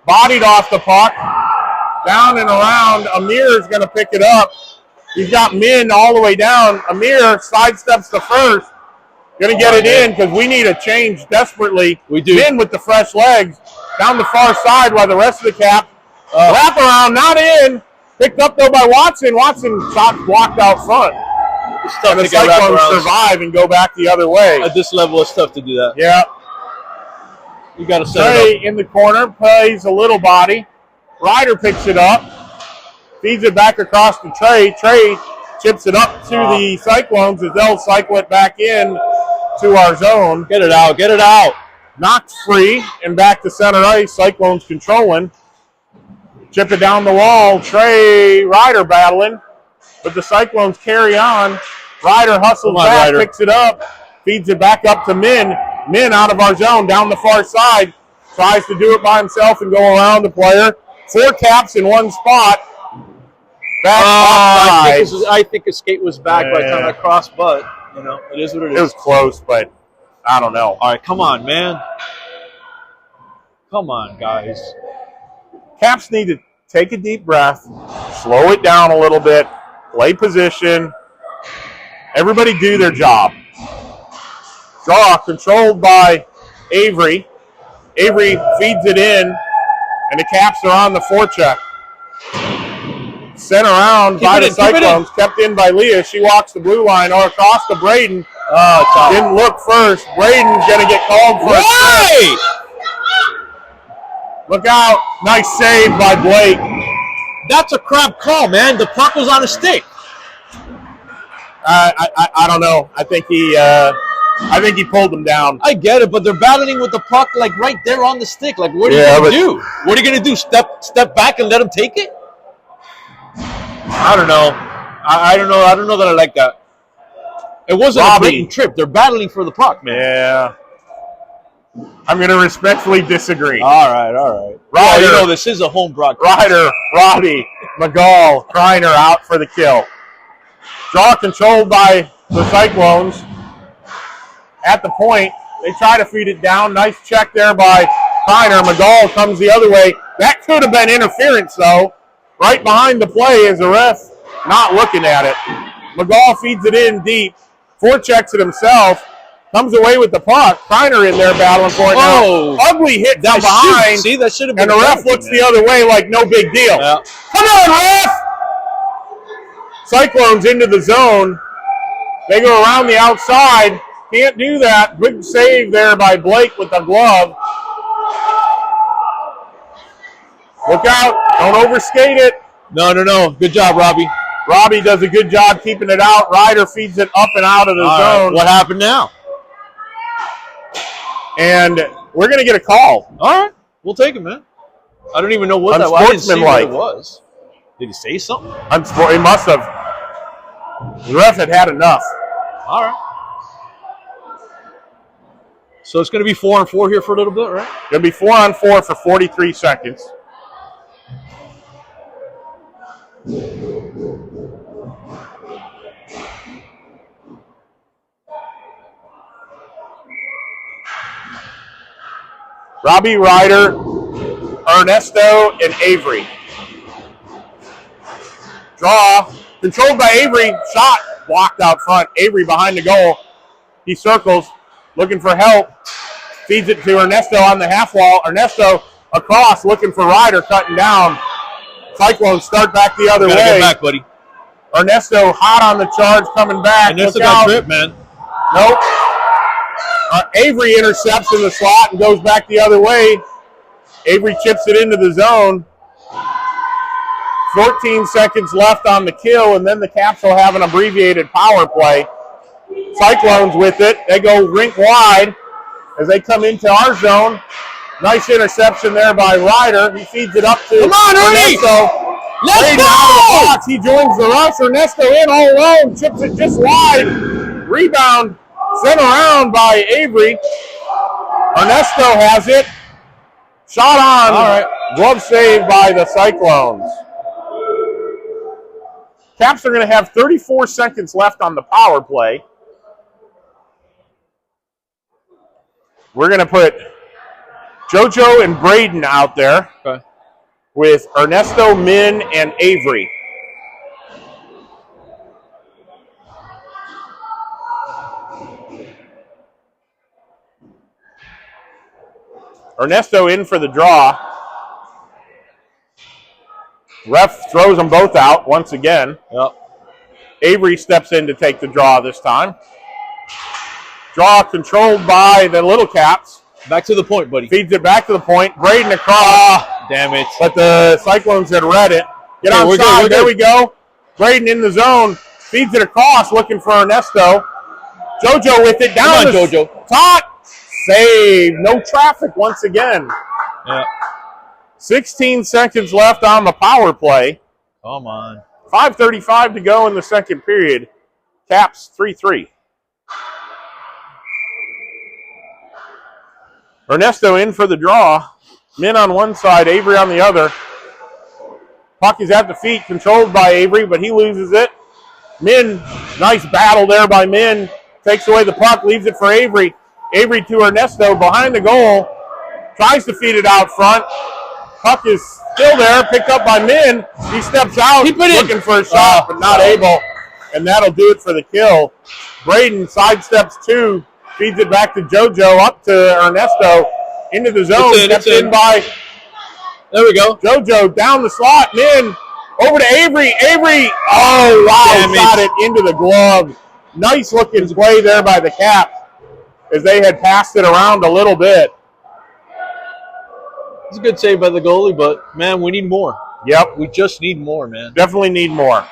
Bodied off the puck. Down and around. Amir is going to pick it up. He's got Min all the way down. Amir sidesteps the first. Going to get it in because we need a change desperately. We do. Min with the fresh legs. Down the far side while the rest of the Cap. Wrap around, not in. Picked up, though, by Watson. Watson shot blocked out front. It's tough And the to get Cyclones wraparounds. survive and go back the other way. At this level, it's tough to do that. Yeah. You got to set it Trey up. in the corner, plays a little body. Ryder picks it up. Feeds it back across to Trey. Trey chips it up to the Cyclones as they'll cycle it back in to our zone. Get it out. Get it out. Knocked free and back to center ice. Cyclones controlling. Chip it down the wall. Trey Ryder battling. But the Cyclones carry on. Ryder hustles back, Ryder. picks it up, feeds it back up to Min. Min out of our zone, down the far side. Tries to do it by himself and go around the player. 4 Caps in one spot. Back I think his skate was back by the time I crossed, but, it is what it is. It was close, but I don't know. All right, come on, man. Come on, guys. Caps need to take a deep breath, slow it down a little bit, play position. Everybody do their job. Draw controlled by Avery. Avery feeds it in, and the Caps are on the forecheck. Sent around by the Cyclones, kept in by Leah. She walks the blue line or across to Braden. Didn't look first. Braden's going to get called for a strike. Look out. Nice save by Blake. That's a crap call, man. The puck was on a stick. I don't know. I think he pulled him down. I get it, but they're battling with the puck like right there on the stick. Like, what are you going to do? What are you going to do? Step back and let him take it? I don't know. I don't know. I don't know that I like that. It wasn't a blatant trip. They're battling for the puck, man. Yeah. I'm going to respectfully disagree. All right. Ryder, this is a home broadcast. Ryder, Roddy, McGall, Kreiner out for the kill. Draw controlled by the Cyclones. At the point, they try to feed it down. Nice check there by Kreiner. McGall comes the other way. That could have been interference, though. Right behind the play is the ref not looking at it. McGall feeds it in deep. Forechecks it himself. Comes away with the puck. Kreiner in there battling for it now. Ugly hit down behind. See, that should have been. And the ref looks the other way like no big deal. Yeah. Come on, ref! Cyclones into the zone. They go around the outside. Can't do that. Good save there by Blake with the glove. Look out. Don't overskate it. No. Good job, Robbie. Robbie does a good job keeping it out. Ryder feeds it up and out of the zone. Right. What happened now? And we're going to get a call. All right. We'll take it, man. I don't even know what that was. I didn't see what it was. Did he say something? He must have. The ref had enough. All right. So it's going to be 4-on-4 here for a little bit, right? Going to be 4-on-4 for 43 seconds. Robbie, Ryder, Ernesto, and Avery. Draw. Controlled by Avery. Shot blocked out front. Avery behind the goal. He circles, looking for help. Feeds it to Ernesto on the half wall. Ernesto across, looking for Ryder, cutting down. Cyclones start back the other way. Get back, buddy. Ernesto hot on the charge, coming back. Ernesto got tripped, man. Nope. Avery intercepts in the slot and goes back the other way. Avery chips it into the zone. 14 seconds left on the kill, and then the Caps will have an abbreviated power play. Cyclones with it. They go rink wide as they come into our zone. Nice interception there by Ryder. He feeds it up to Come on, Ernie! Ernesto. Let's go! Out of the box. He joins the rush. Ernesto in all alone. Chips it just wide. Rebound sent around by Avery. Ernesto has it. Shot on. All right. Glove save by the Cyclones. Caps are going to have 34 seconds left on the power play. We're going to put JoJo and Braden out there with Ernesto, Min, and Avery. Ernesto in for the draw. Ref throws them both out once again. Yep. Avery steps in to take the draw this time. Draw controlled by the Little Caps. Back to the point, buddy. Feeds it back to the point. Braden across. Damn it. But the Cyclones had read it. Get outside. There we go. Braden in the zone. Feeds it across, looking for Ernesto. JoJo with it. Down Come on, JoJo. Tot. Save. No traffic once again. Yeah. 16 seconds left on the power play. Come on. 5:35 to go in the second period. Caps 3-3. Ernesto in for the draw. Min on one side, Avery on the other. Puck is at the feet, controlled by Avery, but he loses it. Min, nice battle there by Min. Takes away the puck, leaves it for Avery. Avery to Ernesto behind the goal. Tries to feed it out front. Puck is still there, picked up by Min. He steps out, looking for a shot, but not able. And that'll do it for the kill. Braden sidesteps two, feeds it back to JoJo, up to Ernesto, into the zone. Steps in by, there we go. JoJo down the slot, Min, over to Avery. Avery, oh, wow, shot it into the glove. Nice looking play there by the Caps as they had passed it around a little bit. It's a good save by the goalie, but, man, we need more. Yep. We just need more, man. Definitely need more.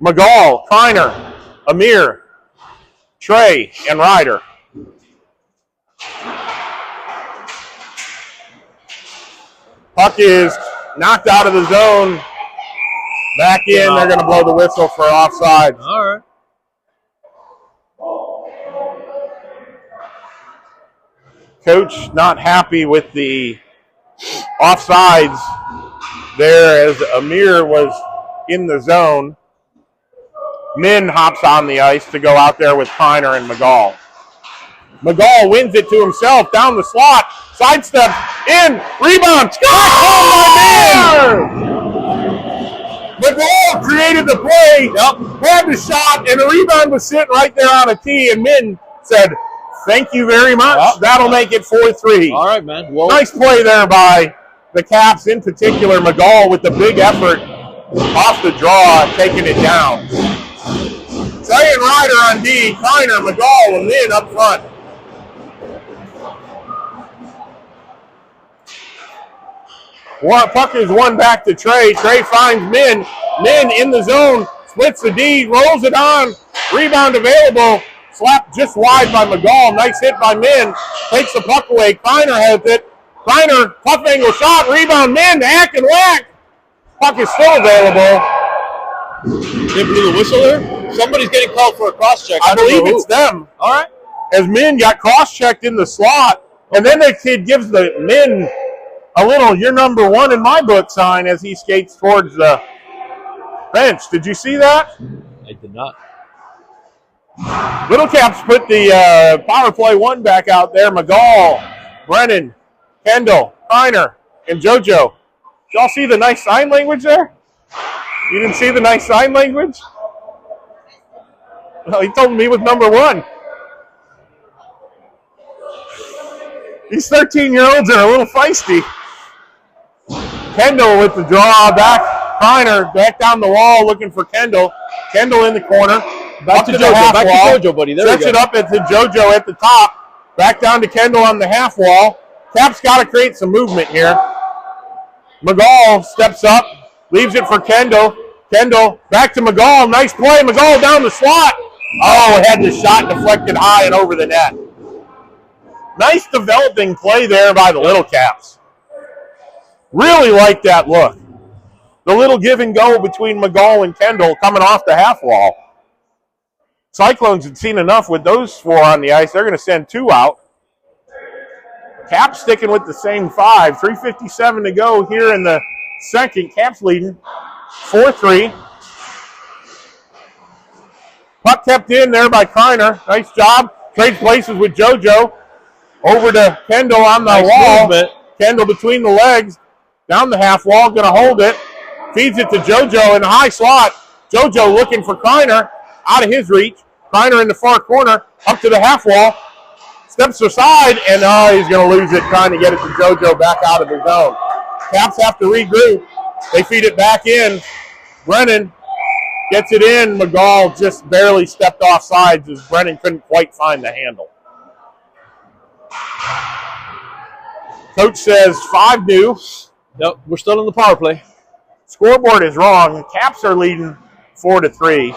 McGall, Kreiner, Amir, Trey, and Ryder. Puck is knocked out of the zone. Back in. They're going to blow the whistle for offside. All right. Coach not happy with the offsides there as Amir was in the zone. Min hops on the ice to go out there with Kreiner and McGall. McGall wins it to himself down the slot. Sidestep in. Rebound. Score! McGall created the play, had the shot, and the rebound was sitting right there on a tee, and Min said, thank you very much. Yep. That'll make it 4-3. All right, man. Well, nice play there by the Caps, in particular McGall with the big effort off the draw, taking it down. Second rider on D, Kiner, McGall, and Min up front. Puck is one back to Trey. Trey finds Min. Min in the zone, splits the D, rolls it on. Rebound available. Slapped just wide by McGall. Nice hit by Min. Takes the puck away. Kiner has it. Kiner, tough angle shot. Rebound, Min, hack and whack. Puck is still available. They blew the whistle there? Somebody's getting called for a cross-check. I believe it's them. All right. As Min got cross-checked in the slot, and then the kid gives the Min a little, you're number one in my book sign as he skates towards the bench. Did you see that? I did not. Little Caps put the power play one back out there. McGall, Brennan, Kendall, Kiner, and JoJo. Did y'all see the nice sign language there? You didn't see the nice sign language? Well, he told me he was number one. These 13-year-olds are a little feisty. Kendall with the draw back. Kiner back down the wall looking for Kendall. Kendall in the corner. Back to JoJo. Back to JoJo, buddy. There Stretch it up into JoJo at the top. Back down to Kendall on the half wall. Caps got to create some movement here. McGall steps up. Leaves it for Kendall. Kendall back to McGall. Nice play. McGall down the slot. Oh, had the shot deflected high and over the net. Nice developing play there by the Little Caps. Really like that look. The little give and go between McGall and Kendall coming off the half wall. Cyclones had seen enough with those four on the ice. They're going to send two out. Caps sticking with the same five. 3:57 to go here in the second. Caps leading 4-3. Puck kept in there by Kiner. Nice job. Trades places with JoJo. Over to Kendall on the wall. Movement. Kendall between the legs. Down the half wall. Going to hold it. Feeds it to JoJo in the high slot. JoJo looking for Kiner. Out of his reach. Kiner in the far corner. Up to the half wall. Steps aside. And he's going to lose it trying to get it to JoJo back out of the zone. Caps have to regroup. They feed it back in. Brennan gets it in. McGall just barely stepped off sides as Brennan couldn't quite find the handle. Coach says 5 new. Yep, we're still in the power play. Scoreboard is wrong. The Caps are leading 4-3.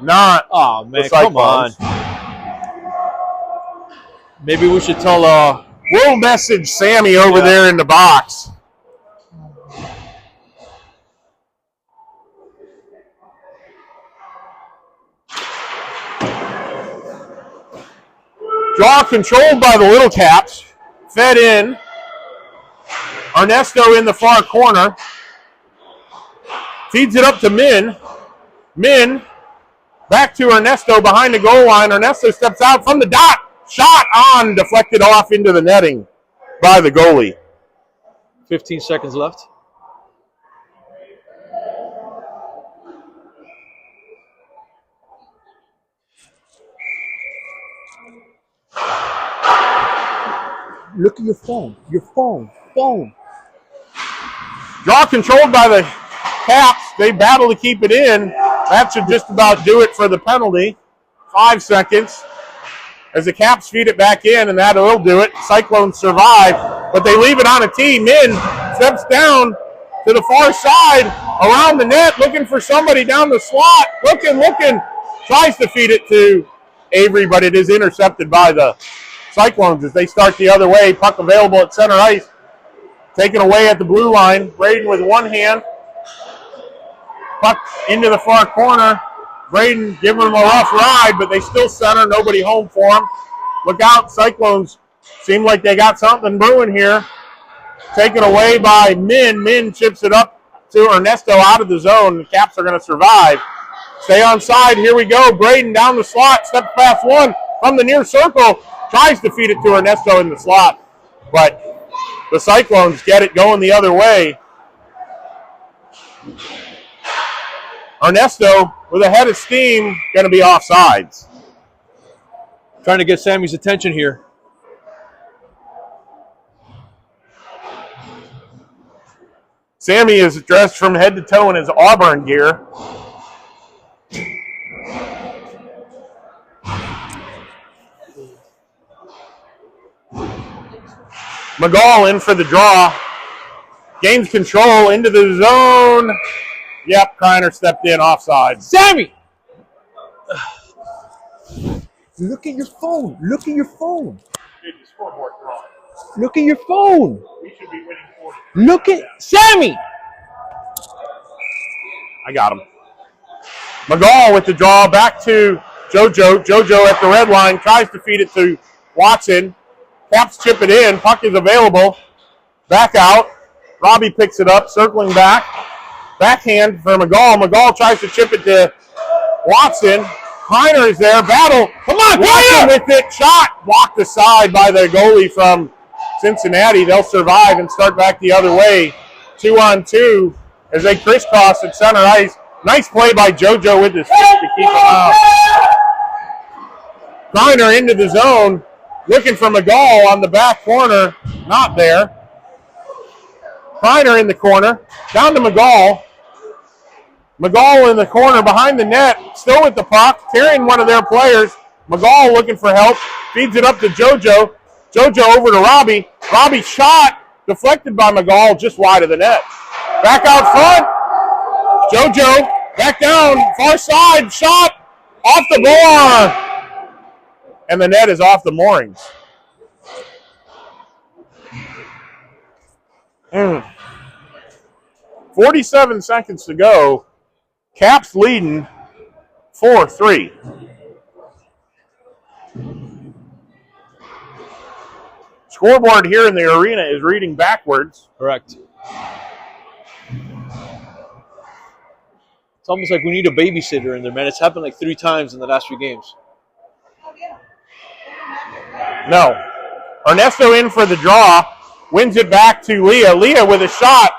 Not oh man, the Cyclones. Come on. Maybe we should tell we'll message Sammy over there in the box. Draw controlled by the Little Caps. Fed in. Ernesto in the far corner. Feeds it up to Min. Min back to Ernesto behind the goal line. Ernesto steps out from the dot. Shot on, deflected off into the netting by the goalie. 15 seconds left. Look at your phone. Your phone. Draw controlled by the Caps. They battle to keep it in. That should just about do it for the penalty. 5 seconds. As the Caps feed it back in, and that will do it. Cyclones survive, but they leave it on a tee. Min steps down to the far side, around the net, looking for somebody down the slot. Looking. Tries to feed it to Avery, but it is intercepted by the Cyclones as they start the other way. Puck available at center ice. Taken away at the blue line. Braden with one hand. Puck into the far corner. Braden giving them a rough ride, but they still center. Nobody home for them. Look out, Cyclones seem like they got something brewing here. Taken away by Min. Min chips it up to Ernesto out of the zone. The Caps are going to survive. Stay on side. Here we go. Braden down the slot. Steps past one from the near circle. Tries to feed it to Ernesto in the slot. But the Cyclones get it going the other way. Ernesto, with a head of steam, going to be offsides. Trying to get Sammy's attention here. Sammy is dressed from head to toe in his Auburn gear. McGall in for the draw. Gains control into the zone. Yep, Kreiner stepped in offside. Sammy! Look at your phone. Look at your phone. Look at your phone. We should be winning 40. Look at Sammy. I got him. McGall with the draw back to JoJo. JoJo at the red line tries to feed it to Watson. Caps chip it in. Puck is available. Back out. Robbie picks it up, circling back. Backhand for McGall. McGall tries to chip it to Watson. Kreiner is there. Battle. Come on, Watson Kreiner! with it. Shot. Blocked aside by the goalie from Cincinnati. They'll survive and start back the other way. 2-on-2 as they crisscross at center ice. Nice play by JoJo with his stick to keep him out. Kreiner into the zone. Looking for McGall on the back corner. Not there. Kreiner in the corner. Down to McGall. McGall in the corner behind the net. Still with the puck. Carrying one of their players. McGall looking for help. Feeds it up to JoJo. JoJo over to Robbie. Robbie shot. Deflected by McGall just wide of the net. Back out front. JoJo back down. Far side. Shot. Off the board. And the net is off the moorings. 47 seconds to go. Caps leading 4-3. Scoreboard here in the arena is reading backwards. Correct. It's almost like we need a babysitter in there, man. It's happened like 3 times in the last few games. No. Ernesto in for the draw. Wins it back to Leah. Leah with a shot.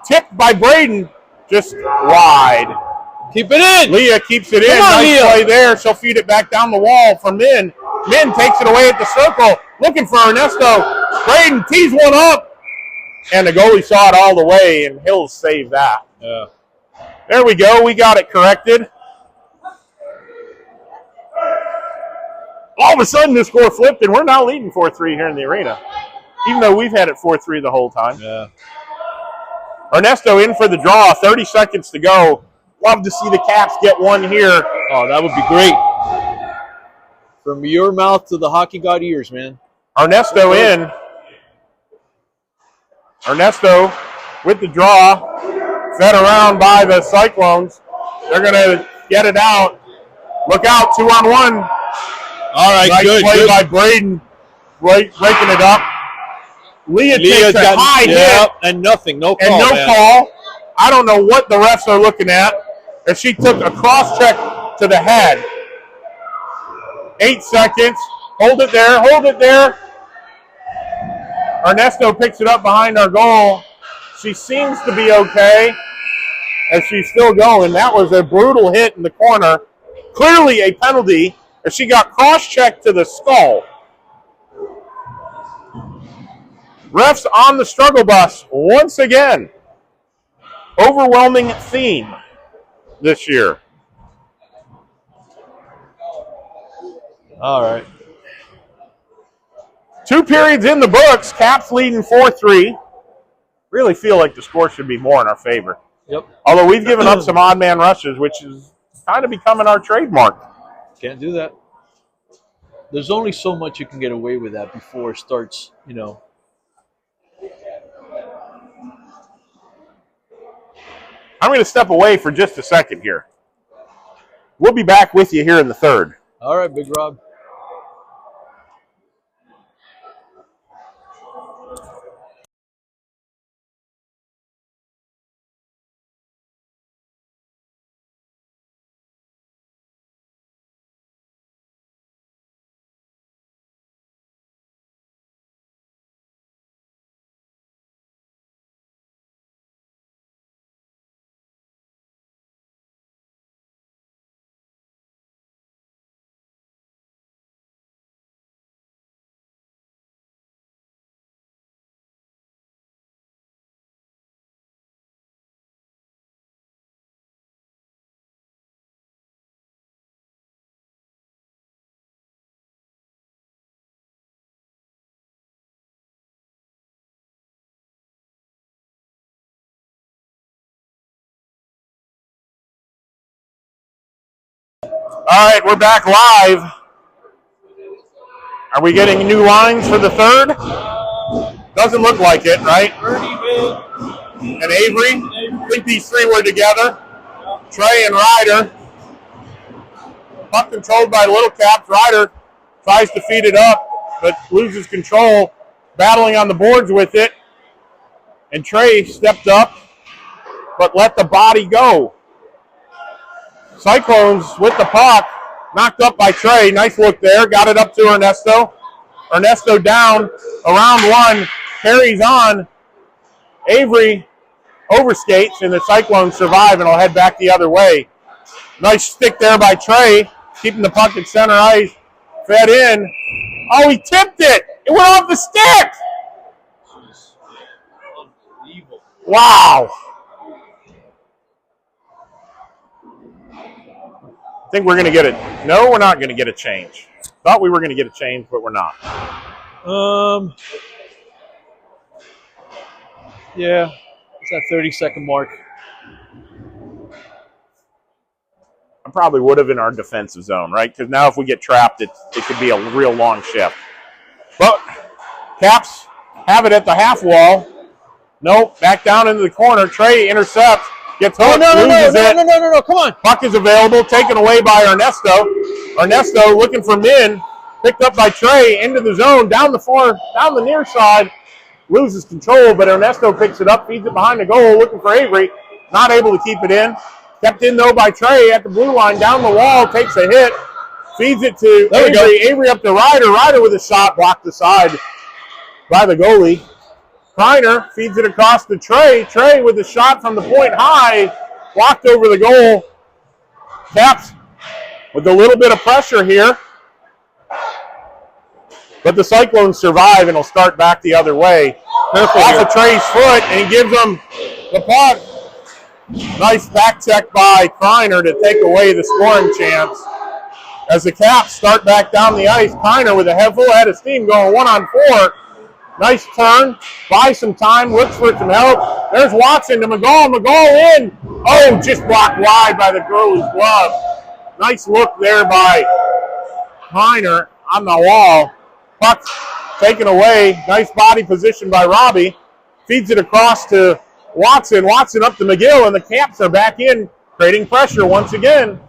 Tipped by Braden. Just wide. Keep it in. Leah keeps it in. Come on, Nice Leah. play there. She'll feed it back down the wall for Min. Min takes it away at the circle. Looking for Ernesto. Braden tees one up. And the goalie saw it all the way, and Hills saved that. Yeah. There we go. We got it corrected. All of a sudden, the score flipped, and we're now leading 4-3 here in the arena, even though we've had it 4-3 the whole time. Yeah. Ernesto in for the draw. 30 seconds to go. Love to see the Caps get one here. Oh, that would be great. From your mouth to the hockey god ears, man. Ernesto in. Ernesto with the draw. Fed around by the Cyclones. They're going to get it out. Look out, 2-on-1. All right, Nice good. play by Braden, breaking it up. Leah takes a high hit and nothing, no call. and no man. call. I don't know what the refs are looking at. As she took a cross check to the head. 8 seconds. Hold it there. Hold it there. Ernesto picks it up behind our goal. She seems to be okay as she's still going. That was a brutal hit in the corner. Clearly a penalty as she got cross-checked to the skull. Refs on the struggle bus once again. Overwhelming theme this year. All right. 2 periods in the books. Caps leading 4-3. Really feel like the score should be more in our favor. Yep. Although we've given up some odd man rushes, which is kind of becoming our trademark. Can't do that. There's only so much you can get away with that before it starts, you know. I'm going to step away for just a second here. We'll be back with you here in the third. All right, Big Rob. All right, we're back live. Are we getting new lines for the third? Doesn't look like it, right? And Avery. I think these three were together. Trey and Ryder. Puck controlled by Little Caps. Ryder tries to feed it up, but loses control, battling on the boards with it. And Trey stepped up, but let the body go. Cyclones with the puck, knocked up by Trey. Nice look there. Got it up to Ernesto. Ernesto down around one, carries on. Avery overskates, and the Cyclones survive and will head back the other way. Nice stick there by Trey, keeping the puck at center ice. Fed in. Oh, he tipped it. It went off the stick. Wow. I think we're going to get it. No, we're not going to get a change. Thought we were going to get a change, but we're not. Yeah, it's that 30-second mark. I probably would have in our defensive zone, right? Because now if we get trapped, it could be a real long shift. But Caps have it at the half wall. Nope, back down into the corner. Trey intercepts, gets hooked, loses it. No, come on. Puck is available, taken away by Ernesto. Ernesto looking for Min, picked up by Trey, into the zone, down the near side, loses control, but Ernesto picks it up, feeds it behind the goal, looking for Avery, not able to keep it in. Kept in, though, by Trey at the blue line, down the wall, takes a hit, feeds it to Avery. Avery up to Ryder. Ryder with a shot, blocked aside by the goalie. Kreiner feeds it across to Trey. Trey with a shot from the point high, blocked over the goal. Caps with a little bit of pressure here. But the Cyclones survive and will start back the other way. Off of Trey's foot, and he gives them the puck. Nice back check by Kreiner to take away the scoring chance. As the Caps start back down the ice, Kreiner with a full head of steam going 1-on-4. Nice turn, buys some time, looks for some help. There's Watson to McGall. McGall in. Oh, just blocked wide by the goalie's glove. Nice look there by Kreiner on the wall. Puck taken away. Nice body position by Robbie. Feeds it across to Watson. Watson up to McGill, and the Caps are back in, creating pressure once again.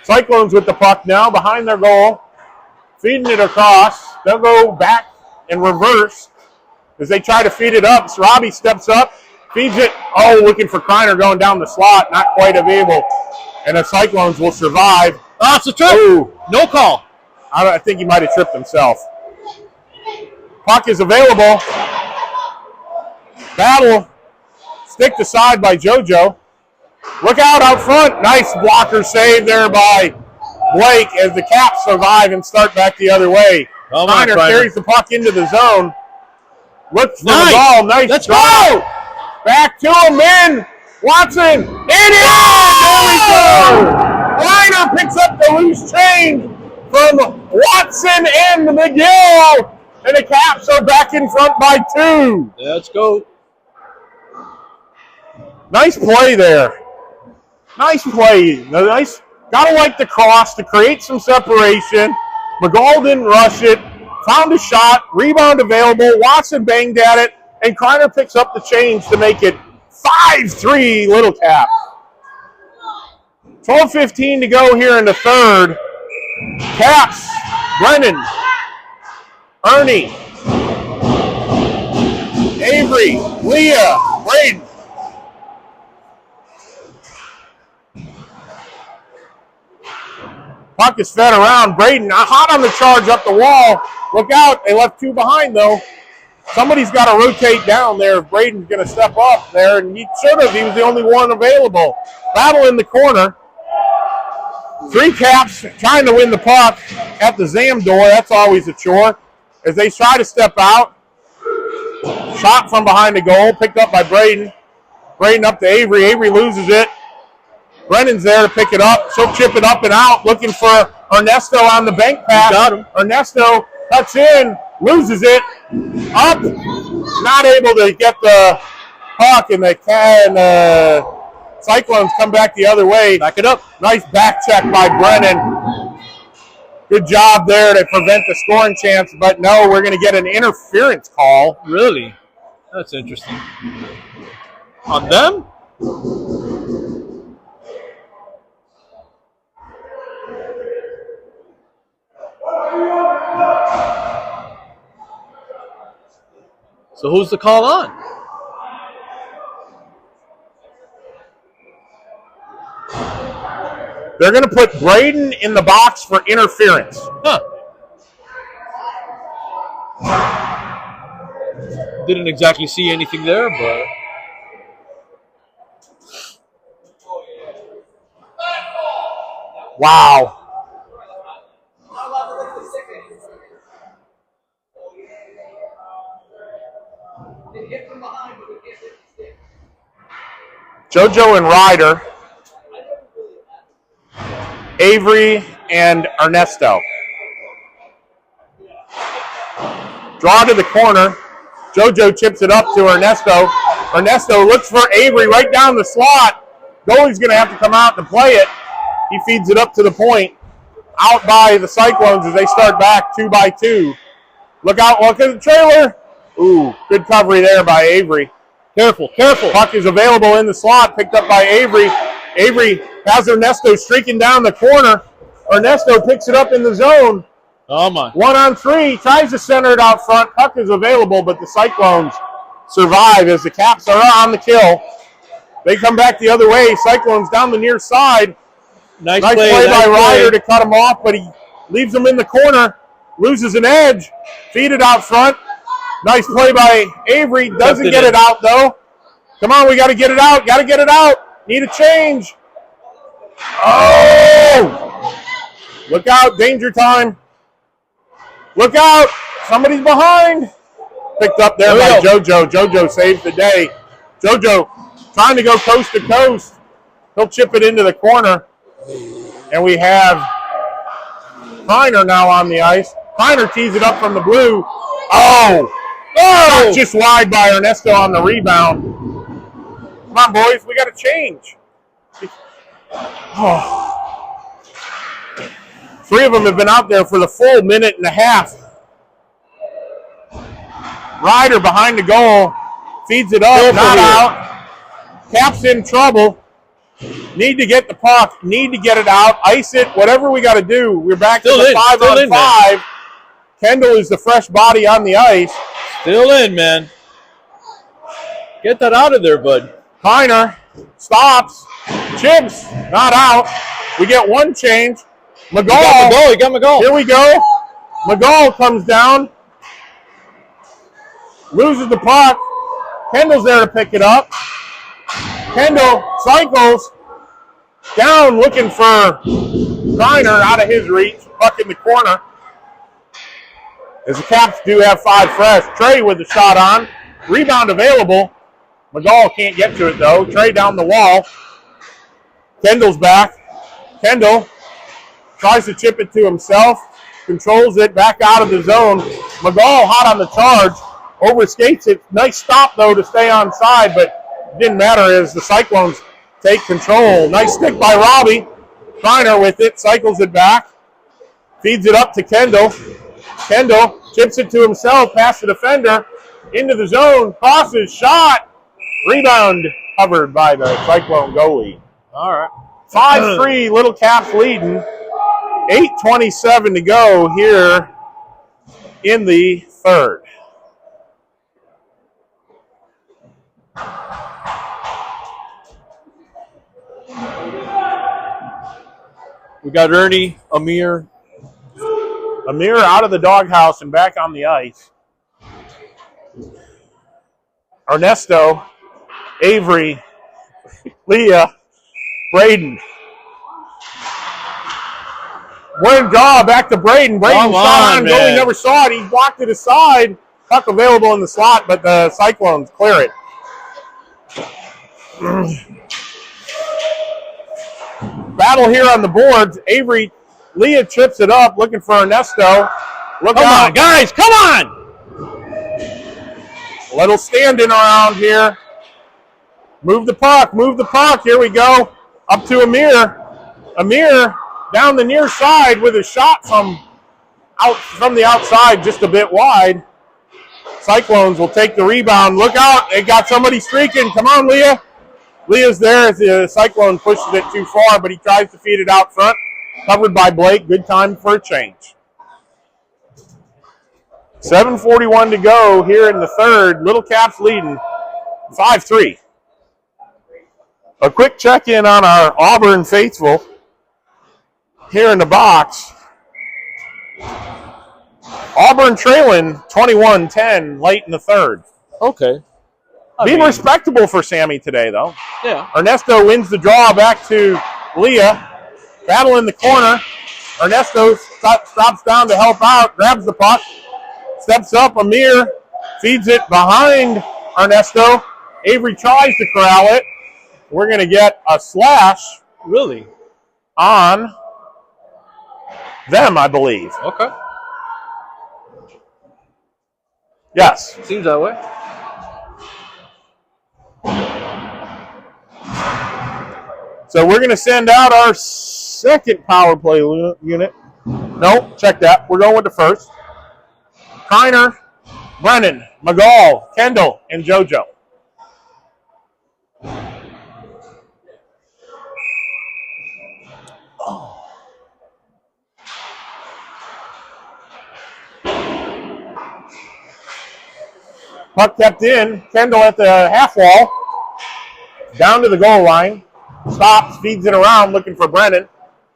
Cyclones with the puck now behind their goal. Feeding it across. They'll go back and reverse as they try to feed it up. So Robbie steps up, feeds it. Oh, looking for Kreiner going down the slot. Not quite able. And the Cyclones will survive. Oh, it's a trip. Ooh. No call. I think he might have tripped himself. Puck is available. Battle. Sticked aside by JoJo. Look out front. Nice blocker save there by Blake as the Caps survive and start back the other way. Kreiner carries the puck into the zone. Looks for the ball. Nice. Let's go. Back to him, in. Watson. It is! There we go. Kreiner picks up the loose change from Watson and McGill. And the Caps are back in front by 2. Let's go. Nice play there. Nice play. Nice. Gotta like the cross to create some separation. McGall didn't rush it. Found a shot. Rebound available. Watson banged at it. And Kreiner picks up the change to make it 5-3 Little Cap. 12:15 to go here in the third. Caps. Brennan. Ernie. Avery. Leah. Braden. Puck is fed around. Braden hot on the charge up the wall. Look out. They left 2 behind, though. Somebody's got to rotate down there if Braden's going to step up there, and he should have. He was the only one available. Battle in the corner. 3 Caps trying to win the puck at the Zam door. That's always a chore. As they try to step out. Shot from behind the goal. Picked up by Braden. Braden up to Avery. Avery loses it. Brennan's there to pick it up. She'll chip it up and out, looking for Ernesto on the bank pass. Got him. Ernesto cuts in, loses it, up, not able to get the puck, and Cyclones come back the other way. Back it up. Nice back check by Brennan. Good job there to prevent the scoring chance, but no, we're going to get an interference call. Really? That's interesting. On them? So who's the call on? They're going to put Braden in the box for interference. Huh. Didn't exactly see anything there, but... Wow. JoJo and Ryder, Avery and Ernesto. Draw to the corner. JoJo chips it up to Ernesto. Ernesto looks for Avery right down the slot. Goalie's going to have to come out and play it. He feeds it up to the point. Out by the Cyclones as they start back 2-2. Look out, look at the trailer. Ooh, good recovery there by Avery. Careful, careful. Puck is available in the slot, picked up by Avery. Avery has Ernesto streaking down the corner. Ernesto picks it up in the zone. Oh, my. 1-on-3, tries to center it out front. Puck is available, but the Cyclones survive as the Caps are on the kill. They come back the other way. Cyclones down the near side. Nice play by Ryder to cut him off, but he leaves him in the corner. Loses an edge. Feed it out front. Nice play by Avery. Doesn't get it out, though. Come on, we got to get it out. Got to get it out. Need a change. Oh! Look out. Danger time. Look out. Somebody's behind. Picked up there by JoJo. JoJo saves the day. JoJo trying to go coast to coast. He'll chip it into the corner. And we have Heiner now on the ice. Heiner tees it up from the blue. Oh! Oh! Just wide by Ernesto on the rebound. Come on, boys. We got to change. Oh. 3 of them have been out there for the full minute and a half. Ryder behind the goal. Feeds it up. Not out. Caps in trouble. Need to get the puck. Need to get it out. Ice it. Whatever we got to do. We're back to the 5-on-5. Kendall is the fresh body on the ice. Still in, man. Get that out of there, bud. Heiner stops. Chips. Not out. We get one change. McGall. He got McGall. Here we go. McGall comes down. Loses the puck. Kendall's there to pick it up. Kendall cycles down looking for Heiner out of his reach. Puck in the corner. As the Caps do have 5 fresh. Trey with the shot on. Rebound available. McGall can't get to it, though. Trey down the wall. Kendall's back. Kendall tries to chip it to himself. Controls it back out of the zone. McGall hot on the charge. Overskates it. Nice stop, though, to stay on side, but it didn't matter as the Cyclones take control. Nice stick by Robbie. Heiner with it. Cycles it back. Feeds it up to Kendall. Kendall chips it to himself, past the defender, into the zone, crosses, shot, rebound covered by the Cyclone goalie. All right. 5-3, Little Caps leading. 8:27 to go here in the third. We got Ernie, Amir. Amir out of the doghouse and back on the ice. Ernesto, Avery, Leah, Braden. One draw back to Braden. Braden shot on, goalie never saw it. He blocked it aside. Puck available in the slot, but the Cyclones clear it. Battle here on the boards. Avery, Leah trips it up, looking for Ernesto. Look out. On, guys, come on! Little standing around here. Move the puck. Move the puck. Here we go. Up to Amir. Amir down the near side with a shot from the outside, just a bit wide. Cyclones will take the rebound. Look out. They got somebody streaking. Come on, Leah. Leah's there as the Cyclone pushes it too far, but he tries to feed it out front. Covered by Blake. Good time for a change. 7:41 to go here in the third. Little Caps leading 5-3. A quick check-in on our Auburn faithful here in the box. Auburn trailing 21-10 late in the third. Okay. Being respectable for Sammy today, though. Yeah. Ernesto wins the draw back to Leah. Battle in the corner. Ernesto stops down to help out, grabs the puck, steps up. Amir feeds it behind Ernesto. Avery tries to corral it. We're going to get a slash. Really? On them, I believe. Okay. Yes. Seems that way. So we're going to send out our second power play unit. Nope, check that. We're going with the first. Kiner, Brennan, McGall, Kendall, and JoJo. Puck kept in. Kendall at the half wall. Down to the goal line. Stops, feeds it around, looking for Brennan.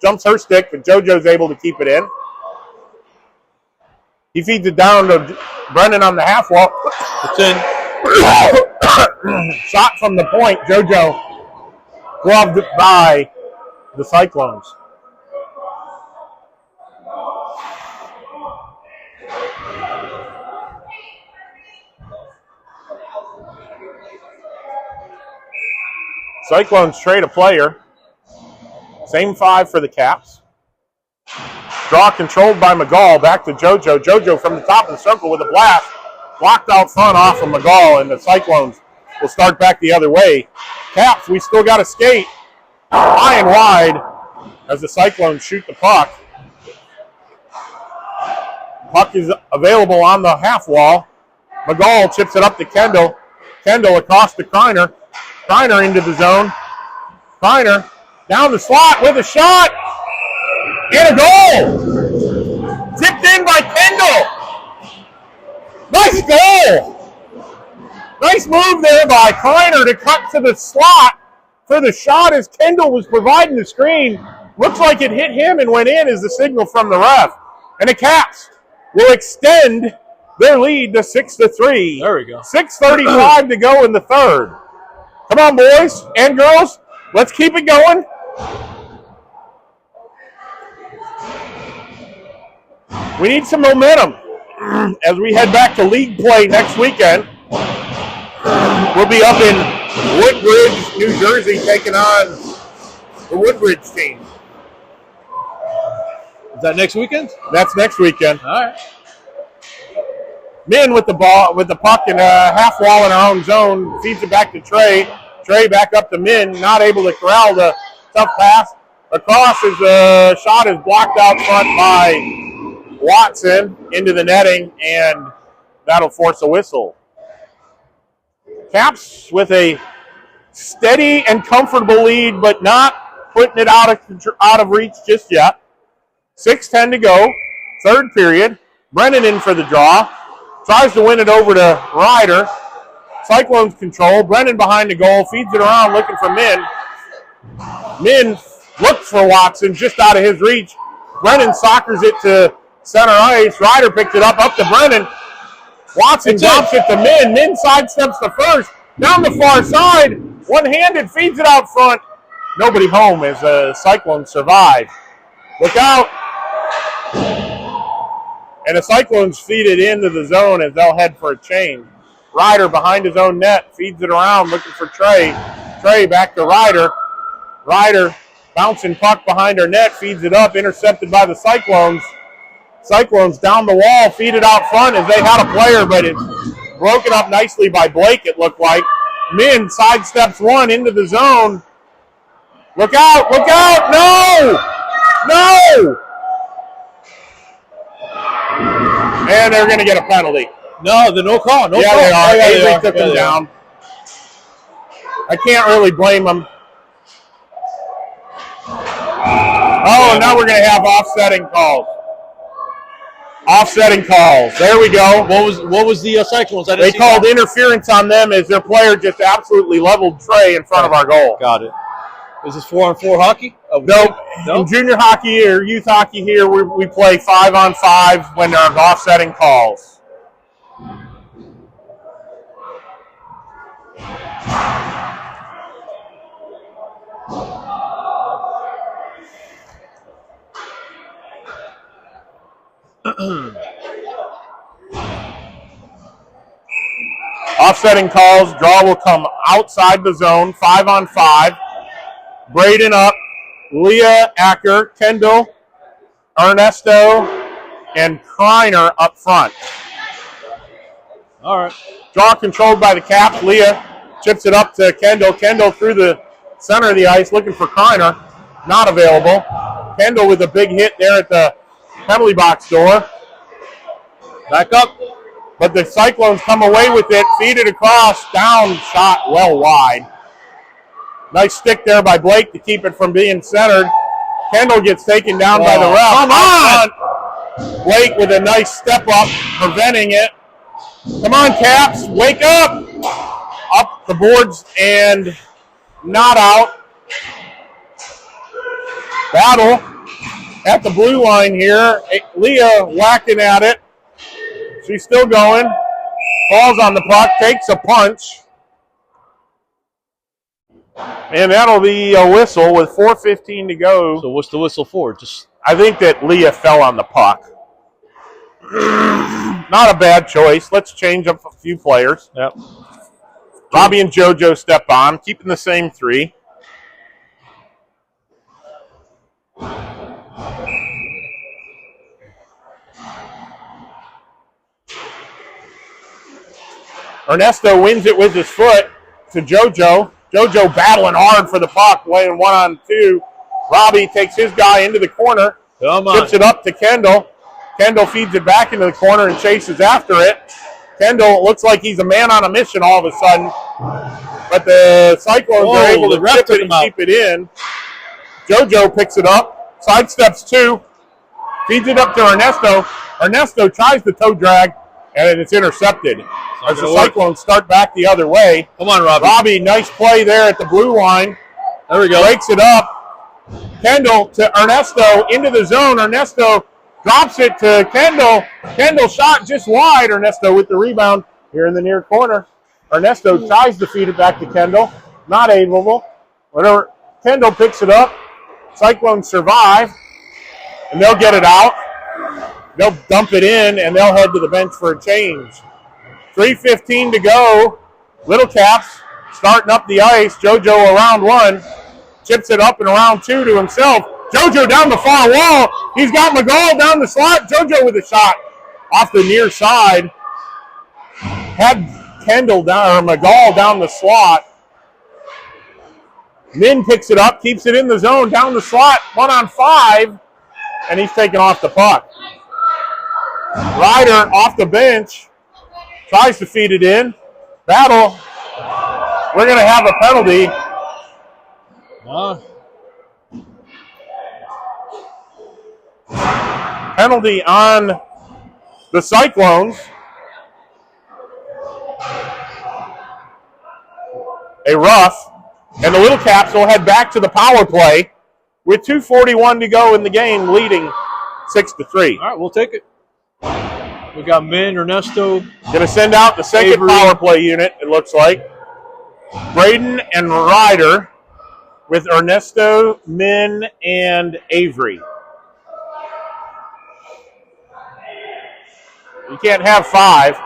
Jumps her stick, but JoJo's able to keep it in. He feeds it down to Brennan on the half wall. It's in. Shot from the point. JoJo gloved by the Cyclones. Cyclones trade a player. Same 5 for the Caps. Draw controlled by McGall. Back to JoJo. JoJo from the top of the circle with a blast. Blocked out front off of McGall, and the Cyclones will start back the other way. Caps, we still got to skate. High and wide as the Cyclones shoot the puck. Puck is available on the half wall. McGall chips it up to Kendall. Kendall across to Kiner. Kiner into the zone. Kiner down the slot with a shot. And a goal. Tipped in by Kendall. Nice goal. Nice move there by Kiner to cut to the slot for the shot as Kendall was providing the screen. Looks like it hit him and went in as the signal from the ref. And the Caps will extend their lead to 6-3. There we go. 6:35 to go in the third. Come on, boys and girls. Let's keep it going. We need some momentum as we head back to league play next weekend. We'll be up in Woodbridge, New Jersey, taking on the Woodbridge team. Is that next weekend? That's next weekend. All right. Min with the ball, with the puck in a half wall in our own zone, feeds it back to Trey. Trey back up to Min, not able to corral the tough pass. Across his shot is blocked out front by Watson into the netting, and that'll force a whistle. Caps with a steady and comfortable lead, but not putting it out of reach just yet. 6:10 to go, third period. Brennan in for the draw. Tries to win it over to Ryder. Cyclones control. Brennan behind the goal. Feeds it around looking for Min. Min looks for Watson just out of his reach. Brennan soccers it to center ice. Ryder picked it up to Brennan. Watson drops it to Min. Min sidesteps the first. Down the far side. One-handed feeds it out front. Nobody home as the Cyclones survive. Look out. And the Cyclones feed it into the zone as they'll head for a change. Ryder behind his own net, feeds it around, looking for Trey. Trey back to Ryder. Ryder bouncing puck behind her net, feeds it up, intercepted by the Cyclones. Cyclones down the wall, feed it out front as they had a player, but it's broken up nicely by Blake, it looked like. Min sidesteps one into the zone. Look out, look out, no! No! And they're going to get a penalty. No, no call. No yeah, call. They are. Yeah, Avery they are. took yeah, them down. I can't really blame them. Oh, now we're going to have offsetting calls. Offsetting calls. There we go. What was the Cyclones? They called interference on them as their player just absolutely leveled Trey in front of our goal. Got it. Is this 4-on-4 hockey? Nope. In junior hockey or youth hockey here, we play 5-on-5 when there are offsetting calls. Offsetting calls. Draw will come outside the zone. 5-on-5. Braden up. Leah Acker, Kendall, Ernesto, and Kreiner up front. All right. Draw controlled by the Caps. Leah chips it up to Kendall. Kendall through the center of the ice looking for Kreiner. Not available. Kendall with a big hit there at the penalty box door. Back up. But the Cyclones come away with it. Feed it across. Down shot well wide. Nice stick there by Blake to keep it from being centered. Kendall gets taken down by the ref. Come on! Blake with a nice step up, preventing it. Come on, Caps. Wake up. Up the boards and not out. Battle at the blue line here. Leah whacking at it. She's still going. Falls on the puck. Takes a punch. And that'll be a whistle with 4:15 to go. So what's the whistle for? Just I think that Leah fell on the puck. Not a bad choice. Let's change up a few players. Yep. Robbie and JoJo step on, keeping the same three. Ernesto wins it with his foot to JoJo. JoJo battling hard for the puck, playing 1-on-2. Robbie takes his guy into the corner, chips it up to Kendall. Kendall feeds it back into the corner and chases after it. Kendall looks like he's a man on a mission all of a sudden. But the Cyclones are able to chip it and keep it in. JoJo picks it up, sidesteps two, feeds it up to Ernesto. Ernesto tries the toe drag, and it's intercepted. As the Cyclones start back the other way. Come on, Robbie. Robbie, nice play there at the blue line. There we go. Breaks it up. Kendall to Ernesto into the zone. Ernesto drops it to Kendall. Kendall shot just wide. Ernesto with the rebound here in the near corner. Ernesto tries to feed it back to Kendall. Not able. Whatever. Kendall picks it up. Cyclones survive. And they'll get it out. They'll dump it in, and they'll head to the bench for a change. 3:15 to go. Little Caps starting up the ice. JoJo around one. Chips it up and around two to himself. JoJo down the far wall. He's got McGall down the slot. JoJo with a shot off the near side. Had Kendall down, or McGall down the slot. Min picks it up, keeps it in the zone, down the slot, 1-on-5, and he's taken off the puck. Ryder off the bench. Tries to feed it in. Battle. We're going to have a penalty. Penalty on the Cyclones. A rough. And the Little Caps will head back to the power play with 2:41 to go in the game, leading 6-3. All right, we'll take it. We got Min, Ernesto. Going to send out the second Avery. Power play unit, it looks like. Braden and Ryder with Ernesto, Min, and Avery. You can't have 5.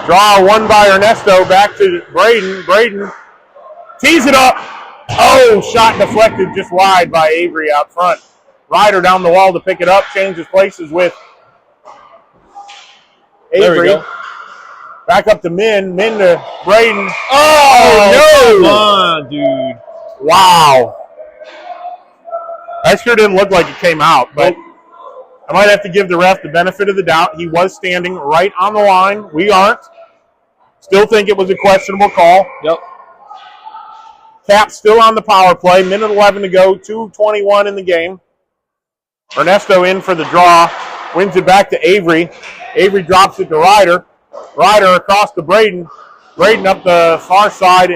Draw one by Ernesto, back to Braden. Braden tees it up. Oh, shot deflected just wide by Avery out front. Ryder down the wall to pick it up, changes places with There we Avery. go. Back up to Min. Min to Braden. Oh, no! come on, dude. Wow. That sure didn't look like it came out, but I might have to give the ref the benefit of the doubt. He was standing right on the line. We aren't. Still think it was a questionable call. Yep. Caps still on the power play. Minute 11 to go. 2:21 in the game. Ernesto in for the draw. Wins it back to Avery. Avery drops it to Ryder. Ryder across to Braden. Braden up the far side.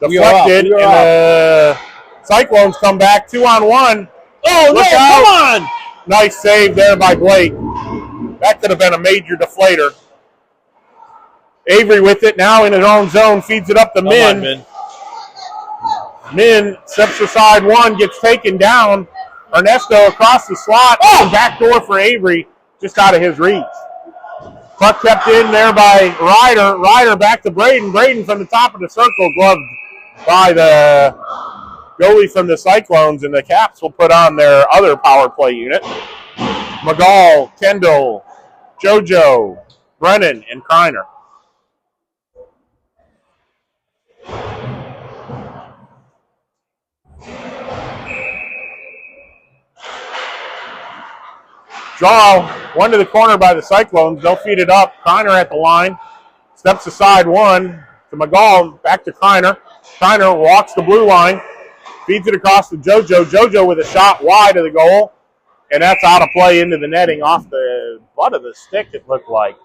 Deflected. And the Cyclones come back 2-on-1. Oh, Look no, out. come on. Nice save there by Blake. That could have been a major deflator. Avery with it now in his own zone. Feeds it up to Min. On, Min. Min steps aside one. Gets taken down. Ernesto across the slot. Oh, backdoor for Avery. Just out of his reach. Puck kept in there by Ryder. Ryder back to Braden. Braden from the top of the circle. Gloved by the goalie from the Cyclones. And the Caps will put on their other power play unit. McGall, Kendall, JoJo, Brennan, and Kreiner. Draw one to the corner by the Cyclones. They'll feed it up. Kreiner at the line. Steps aside one to McGall. Back to Kreiner. Kreiner walks the blue line. Feeds it across to JoJo. JoJo with a shot wide of the goal. And that's out of play into the netting off the butt of the stick, it looked like.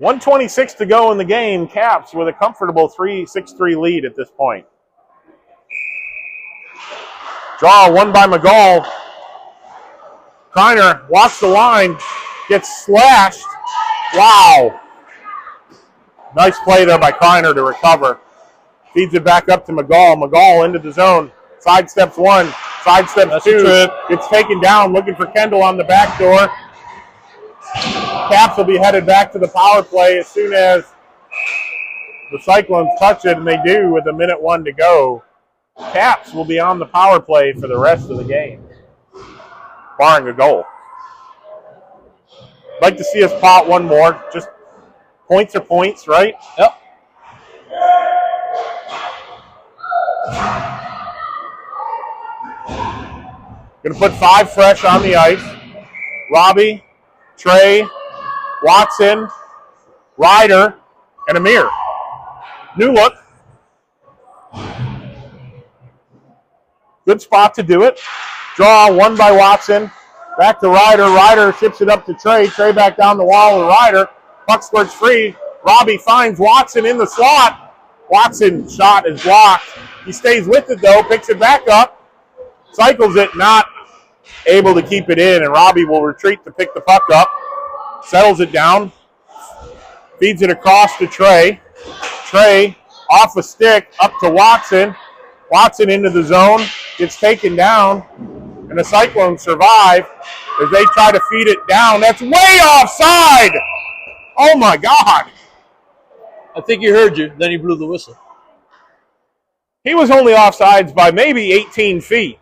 .126 to go in the game. Caps with a comfortable 6-3 lead at this point. Draw one by McGall. Kreiner walks the line, gets slashed. Wow. Nice play there by Kreiner to recover. Feeds it back up to McGall. McGall into the zone. Sidesteps one, sidesteps two. Gets taken down, looking for Kendall on the back door. Caps will be headed back to the power play as soon as the Cyclones touch it, and they do with 1:01 to go. Caps will be on the power play for the rest of the game, barring a goal. I'd like to see us pot one more. Just points are points, right? Yep. Going to put 5 fresh on the ice. Robbie, Trey, Watson, Ryder, and Amir. New look. Good spot to do it. Draw one by Watson. Back to Ryder. Ryder ships it up to Trey. Trey back down the wall with Ryder. Puck squirts free. Robbie finds Watson in the slot. Watson's shot is blocked. He stays with it though. Picks it back up. Cycles it, not able to keep it in. And Robbie will retreat to pick the puck up. Settles it down. Feeds it across to Trey. Trey off a stick up to Watson. Watson into the zone, gets taken down, and the Cyclones survive as they try to feed it down. That's way offside! Oh my God! I think he heard you, then he blew the whistle. He was only offsides by maybe 18 feet.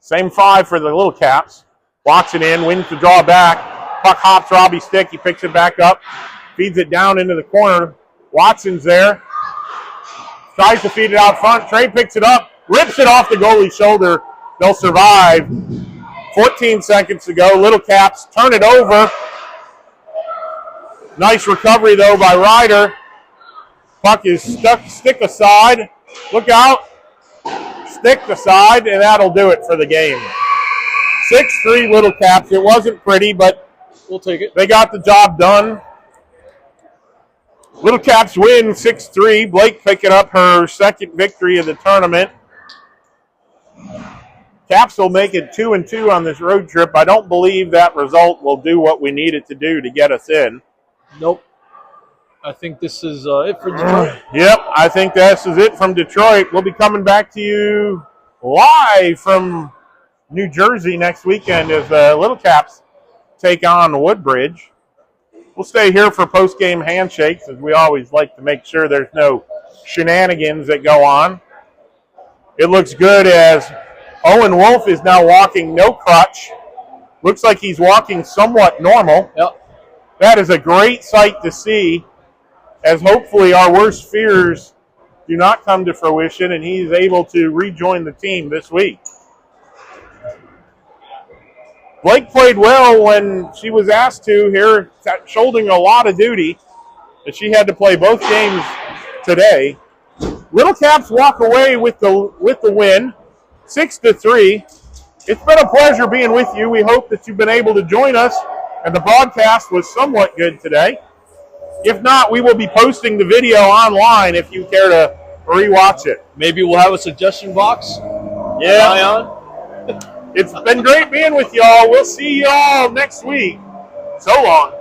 Same 5 for the Little Caps. Walks it in, wins the draw back. Puck hops Robbie's stick. He picks it back up. Feeds it down into the corner. Watson's there. Tries to feed it out front. Trey picks it up. Rips it off the goalie's shoulder. They'll survive. 14 seconds to go. Little Caps turn it over. Nice recovery, though, by Ryder. Puck is stuck stick aside. Look out. Stick aside, and that'll do it for the game. 6-3 Little Caps. It wasn't pretty, but we'll take it. They got the job done. Little Caps win 6-3. Blake picking up her second victory of the tournament. Caps will make it 2-2 on this road trip. I don't believe that result will do what we need it to do to get us in. Nope. I think this is it for Detroit. Yep, I think this is it from Detroit. We'll be coming back to you live from New Jersey next weekend as the Little Caps take on Woodbridge. We'll stay here for post-game handshakes, as we always like to make sure there's no shenanigans that go on. It looks good as Owen Wolf is now walking no crutch. Looks like he's walking somewhat normal. Yep. That is a great sight to see, as hopefully our worst fears do not come to fruition and he's able to rejoin the team this week. Blake played well when she was asked to here, shouldering a lot of duty, that she had to play both games today. Little Caps walk away with the win, 6-3. It's been a pleasure being with you. We hope that you've been able to join us, and the broadcast was somewhat good today. If not, we will be posting the video online if you care to rewatch it. Maybe we'll have a suggestion box. Yeah. It's been great being with y'all. We'll see y'all next week. So long.